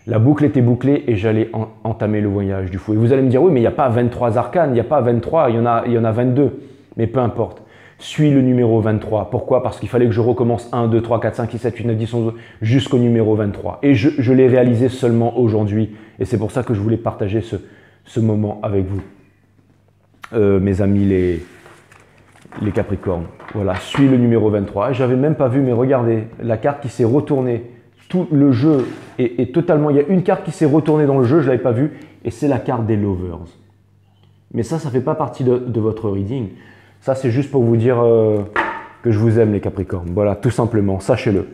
La boucle était bouclée et j'allais entamer le voyage du fou. Et vous allez me dire, oui, mais il n'y a pas 23 arcanes, il n'y a pas 23, il y en a 22. Mais peu importe. Suis le numéro 23. Pourquoi? Parce qu'il fallait que je recommence 1, 2, 3, 4, 5, 6, 7, 8, 9, 10, 11 jusqu'au numéro 23. Et je l'ai réalisé seulement aujourd'hui. Et c'est pour ça que je voulais partager ce moment avec vous. Mes amis les Capricornes. Voilà, suis le numéro 23. Je n'avais même pas vu, mais regardez, la carte qui s'est retournée. Tout le jeu est totalement... Il y a une carte qui s'est retournée dans le jeu, je ne l'avais pas vue, et c'est la carte des Lovers. Mais ça ne fait pas partie de votre reading. Ça, c'est juste pour vous dire que je vous aime, les Capricornes. Voilà, tout simplement, sachez-le.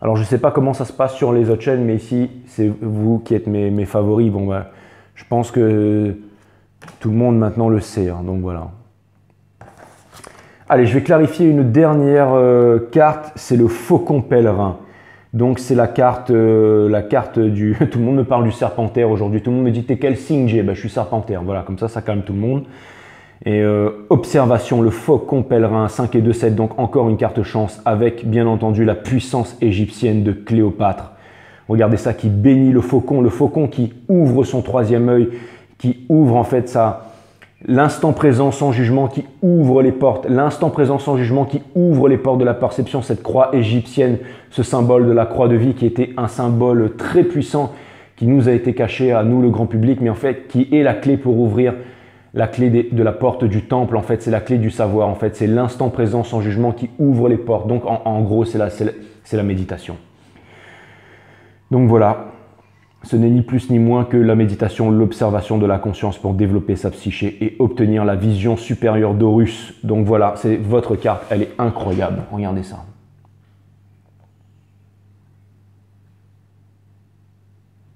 Alors, je ne sais pas comment ça se passe sur les autres chaînes, mais ici, c'est vous qui êtes mes favoris. Bon, ben, je pense que tout le monde maintenant le sait, hein, donc voilà. Allez, je vais clarifier une dernière carte, c'est le Faucon Pèlerin. Donc c'est la carte du... Tout le monde me parle du Serpentaire aujourd'hui. Tout le monde me dit t'es quel signe Jay? Ben, je suis Serpentaire. Voilà, comme ça calme tout le monde. Et observation, le faucon pèlerin 5 et 2, 7. Donc encore une carte chance avec bien entendu la puissance égyptienne de Cléopâtre. Regardez ça qui bénit le faucon qui ouvre son troisième œil, qui ouvre en fait l'instant présent sans jugement, qui ouvre les portes, l'instant présent sans jugement, qui ouvre les portes de la perception, cette croix égyptienne, ce symbole de la croix de vie qui était un symbole très puissant, qui nous a été caché à nous le grand public, mais en fait qui est la clé pour ouvrir la clé de la porte du temple, en fait c'est la clé du savoir, en fait c'est l'instant présent sans jugement qui ouvre les portes, donc en gros c'est la méditation. Donc voilà, ce n'est ni plus ni moins que la méditation, l'observation de la conscience pour développer sa psyché et obtenir la vision supérieure d'Horus. Donc voilà, c'est votre carte, elle est incroyable. Regardez ça.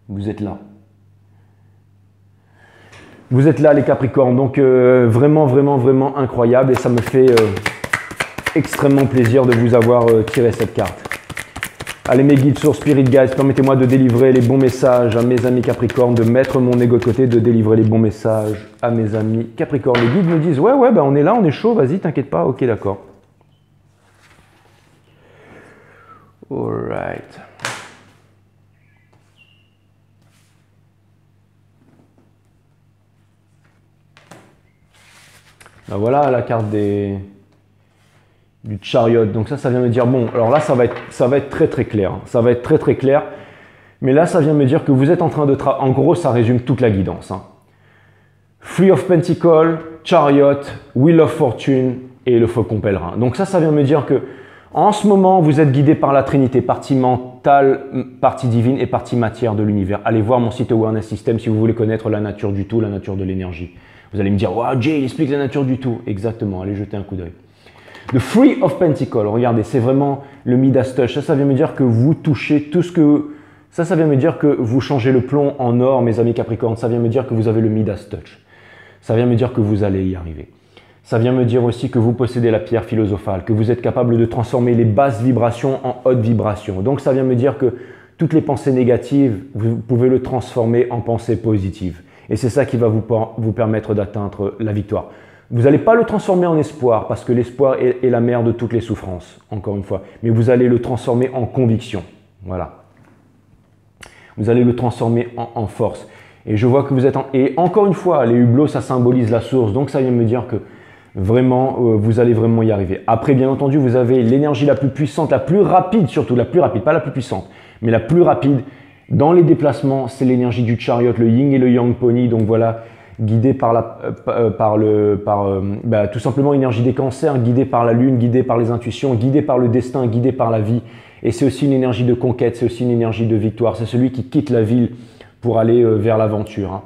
Vous êtes là. Vous êtes là les Capricornes, donc vraiment, vraiment, vraiment incroyable et ça me fait extrêmement plaisir de vous avoir tiré cette carte. Allez mes guides sur Spirit Guides, permettez-moi de délivrer les bons messages à mes amis Capricornes, de mettre mon ego de côté, de délivrer les bons messages à mes amis Capricornes. Les guides me disent ouais, ben on est là, on est chaud, vas-y, t'inquiète pas, ok d'accord. Alright. Ben voilà la carte du Chariot. Donc ça vient me dire, bon, alors là, ça va être très très clair. Ça va être très très clair. Mais là, ça vient me dire que vous êtes en train de travailler. En gros, ça résume toute la guidance. Hein. Three of Pentacles, Chariot, Wheel of Fortune et le Faucon Pèlerin. Donc ça vient me dire que en ce moment, vous êtes guidé par la Trinité, partie mentale, partie divine et partie matière de l'univers. Allez voir mon site Awareness System si vous voulez connaître la nature du tout, la nature de l'énergie. Vous allez me dire, wow, Jay, il explique la nature du tout. Exactement, allez jeter un coup d'œil. The Three of Pentacles, regardez, c'est vraiment le Midas Touch. Ça vient me dire que vous touchez tout ce que... Ça vient me dire que vous changez le plomb en or, mes amis Capricornes. Ça vient me dire que vous avez le Midas Touch. Ça vient me dire que vous allez y arriver. Ça vient me dire aussi que vous possédez la pierre philosophale, que vous êtes capable de transformer les basses vibrations en hautes vibrations. Donc ça vient me dire que toutes les pensées négatives, vous pouvez le transformer en pensées positives. Et c'est ça qui va vous permettre d'atteindre la victoire. Vous n'allez pas le transformer en espoir, parce que l'espoir est la mère de toutes les souffrances, encore une fois. Mais vous allez le transformer en conviction. Voilà. Vous allez le transformer en force. Et je vois que vous êtes Et encore une fois, les hublots, ça symbolise la source. Donc ça vient me dire que vraiment, vous allez vraiment y arriver. Après, bien entendu, vous avez l'énergie la plus puissante, la plus rapide surtout, la plus rapide, pas la plus puissante, mais la plus rapide. Dans les déplacements, c'est l'énergie du Chariot, le Yin et le Yang Pony. Donc voilà, guidé par tout simplement l'énergie des cancers, guidé par la lune, guidé par les intuitions, guidé par le destin, guidé par la vie. Et c'est aussi une énergie de conquête, c'est aussi une énergie de victoire. C'est celui qui quitte la ville pour aller vers l'aventure, hein,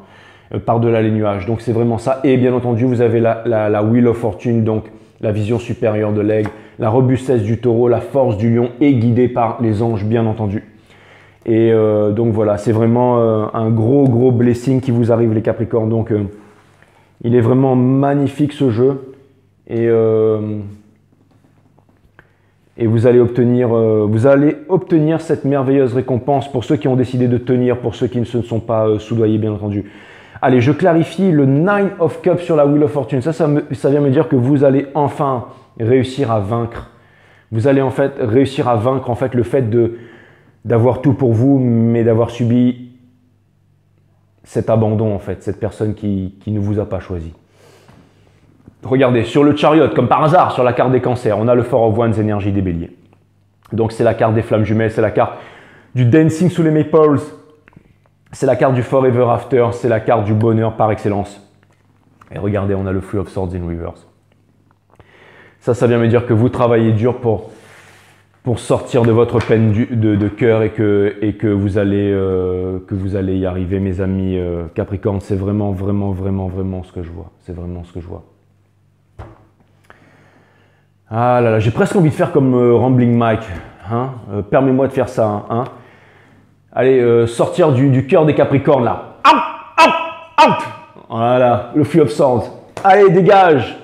par-delà les nuages. Donc c'est vraiment ça. Et bien entendu, vous avez la Wheel of Fortune, donc la vision supérieure de l'aigle, la robustesse du taureau, la force du lion, et guidé par les anges, bien entendu. Et donc voilà, c'est vraiment un gros blessing qui vous arrive les Capricornes. Donc il est vraiment magnifique ce jeu. Et vous allez obtenir cette merveilleuse récompense pour ceux qui ont décidé de tenir, pour ceux qui ne se sont pas soudoyés bien entendu. Allez, je clarifie le Nine of Cups sur la Wheel of Fortune. Ça vient me dire que vous allez enfin réussir à vaincre. Vous allez en fait réussir à vaincre en fait le fait d'avoir tout pour vous, mais d'avoir subi cet abandon en fait, cette personne qui ne vous a pas choisi. Regardez, sur le Chariot, comme par hasard, sur la carte des cancers, on a le Four of Wands, énergie des béliers. Donc c'est la carte des flammes jumelles, c'est la carte du Dancing sous les Maples, c'est la carte du Forever After, c'est la carte du bonheur par excellence. Et regardez, on a le Three of Swords in Reverse. Ça vient me dire que vous travaillez dur pour sortir de votre peine de cœur et que vous allez y arriver, mes amis Capricorne. C'est vraiment ce que je vois. C'est vraiment ce que je vois. Ah là là, j'ai presque envie de faire comme Rambling Mike. Hein, permets-moi de faire ça. Hein. Allez, sortir du cœur des Capricornes là. Out. Voilà, le Three of Swords. Allez, dégage.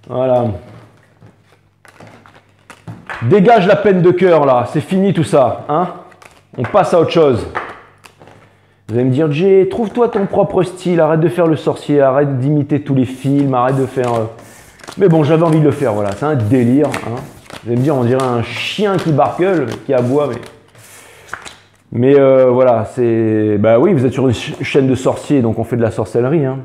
Voilà. Dégage la peine de cœur là, c'est fini tout ça. Hein, on passe à autre chose. Vous allez me dire, Jay, trouve-toi ton propre style, arrête de faire le sorcier, arrête d'imiter tous les films, arrête de faire... Mais bon, j'avais envie de le faire, voilà, c'est un délire. Hein. Vous allez me dire, on dirait un chien qui barqueule, qui aboie, mais voilà, c'est... Bah oui, vous êtes sur une chaîne de sorciers, donc on fait de la sorcellerie. Hein.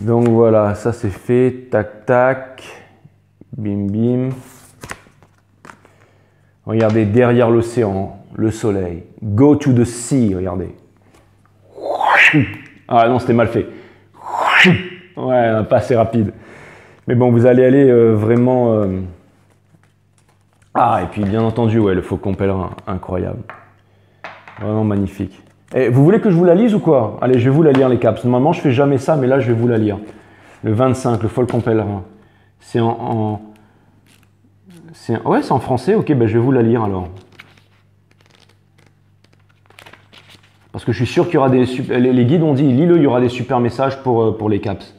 Donc voilà, ça c'est fait, tac, tac, bim, bim. Regardez, derrière l'océan, le soleil. Go to the sea, regardez. Ah non, c'était mal fait. Ouais, pas assez rapide. Mais bon, vous allez aller vraiment... Ah, et puis bien entendu, ouais, le faucon pèlerin, incroyable. Vraiment magnifique. Et vous voulez que je vous la lise ou quoi? Allez, je vais vous la lire les caps. Normalement, je fais jamais ça, mais là, je vais vous la lire. Le 25, le faucon pèlerin. C'est ouais, c'est en français. Ok, ben je vais vous la lire alors. Parce que je suis sûr qu'il y aura des... Les guides ont dit, lis-le, il y aura des super messages pour les caps.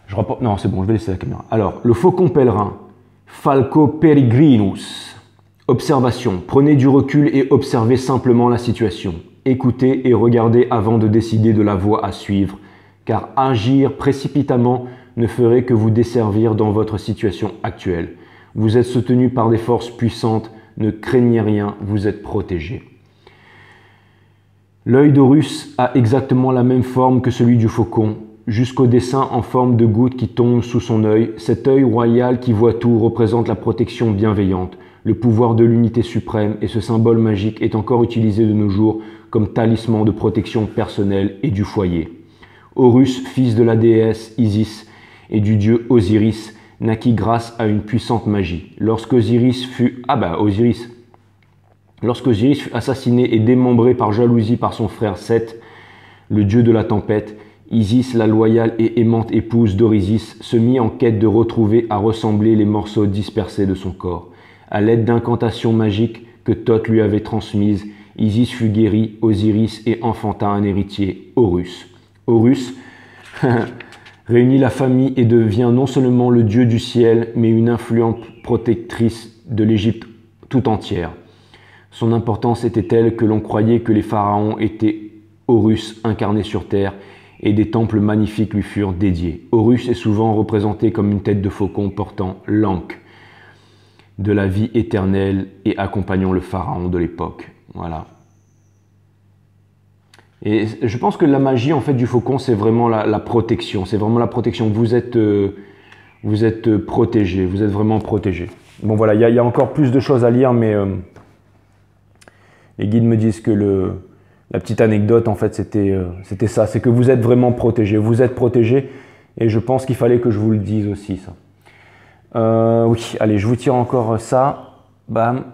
Je rapporte... Non, c'est bon, je vais laisser la caméra. Alors, le faucon pèlerin. Falco peregrinus. Observation. Prenez du recul et observez simplement la situation. Écoutez et regardez avant de décider de la voie à suivre, car agir précipitamment ne ferait que vous desservir dans votre situation actuelle. Vous êtes soutenu par des forces puissantes, ne craignez rien, vous êtes protégé. L'œil d'Horus a exactement la même forme que celui du faucon, jusqu'au dessin en forme de goutte qui tombe sous son œil. Cet œil royal qui voit tout représente la protection bienveillante, le pouvoir de l'unité suprême, et ce symbole magique est encore utilisé de nos jours comme talisman de protection personnelle et du foyer. Horus, fils de la déesse Isis et du dieu Osiris, naquit grâce à une puissante magie. Lorsqu'Osiris fut assassiné et démembré par jalousie par son frère Seth, le dieu de la tempête, Isis, la loyale et aimante épouse d'Orisis, se mit en quête de retrouver à ressembler les morceaux dispersés de son corps. À l'aide d'incantations magiques que Thoth lui avait transmises, Isis fut guérie, Osiris et enfanta un héritier, Horus. Horus réunit la famille et devient non seulement le dieu du ciel, mais une influente protectrice de l'Égypte tout entière. Son importance était telle que l'on croyait que les pharaons étaient Horus incarné sur terre, et des temples magnifiques lui furent dédiés. Horus est souvent représenté comme une tête de faucon portant l'ankh de la vie éternelle et accompagnant le pharaon de l'époque. Voilà. Et je pense que la magie en fait du faucon, c'est vraiment la protection. C'est vraiment la protection. Vous êtes protégé. Vous êtes vraiment protégé. Bon voilà, il y a encore plus de choses à lire, mais les guides me disent que la petite anecdote, en fait, c'était ça. C'est que vous êtes vraiment protégé. Vous êtes protégé. Et je pense qu'il fallait que je vous le dise aussi, ça. Oui, allez, je vous tire encore ça. Bam.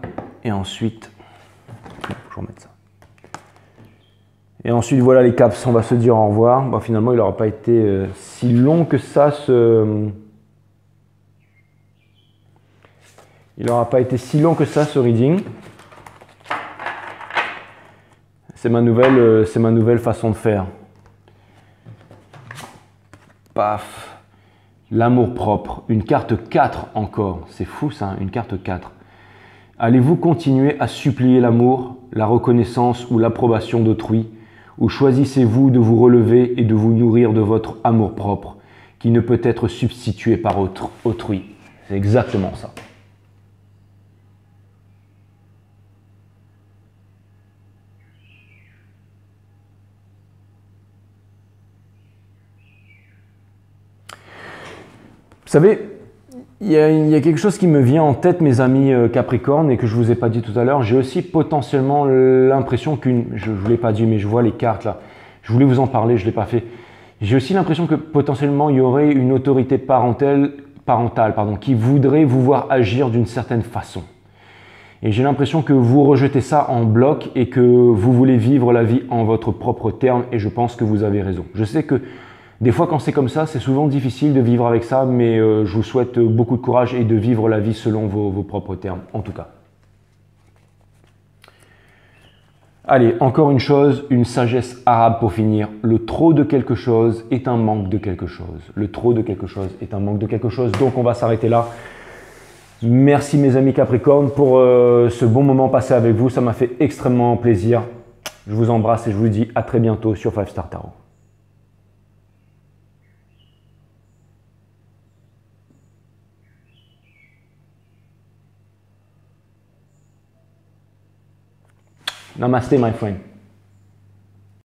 Et ensuite, je vais remettre ça. Et ensuite, voilà les caps. On va se dire au revoir. Bon, finalement, il n'aura pas été si long que ça. Il n'aura pas été si long que ça, ce reading. C'est ma nouvelle façon de faire. Paf. L'amour-propre. Une carte 4 encore. C'est fou ça, une carte 4. Allez-vous continuer à supplier l'amour, la reconnaissance ou l'approbation d'autrui? Ou choisissez-vous de vous relever et de vous nourrir de votre amour-propre, qui ne peut être substitué par autrui? C'est exactement ça. Vous savez, il y a quelque chose qui me vient en tête, mes amis Capricorne, et que je ne vous ai pas dit tout à l'heure. J'ai aussi potentiellement l'impression je ne vous l'ai pas dit, mais je vois les cartes là. Je voulais vous en parler, je ne l'ai pas fait. J'ai aussi l'impression que potentiellement il y aurait une autorité parentale qui voudrait vous voir agir d'une certaine façon. Et j'ai l'impression que vous rejetez ça en bloc et que vous voulez vivre la vie en votre propre terme, et je pense que vous avez raison. Je sais que des fois, quand c'est comme ça, c'est souvent difficile de vivre avec ça, mais je vous souhaite beaucoup de courage et de vivre la vie selon vos propres termes, en tout cas. Allez, encore une chose, une sagesse arabe pour finir. Le trop de quelque chose est un manque de quelque chose. Le trop de quelque chose est un manque de quelque chose. Donc on va s'arrêter là. Merci mes amis Capricorne pour ce bon moment passé avec vous. Ça m'a fait extrêmement plaisir. Je vous embrasse et je vous dis à très bientôt sur 5 Star Tarot. Namaste my friend.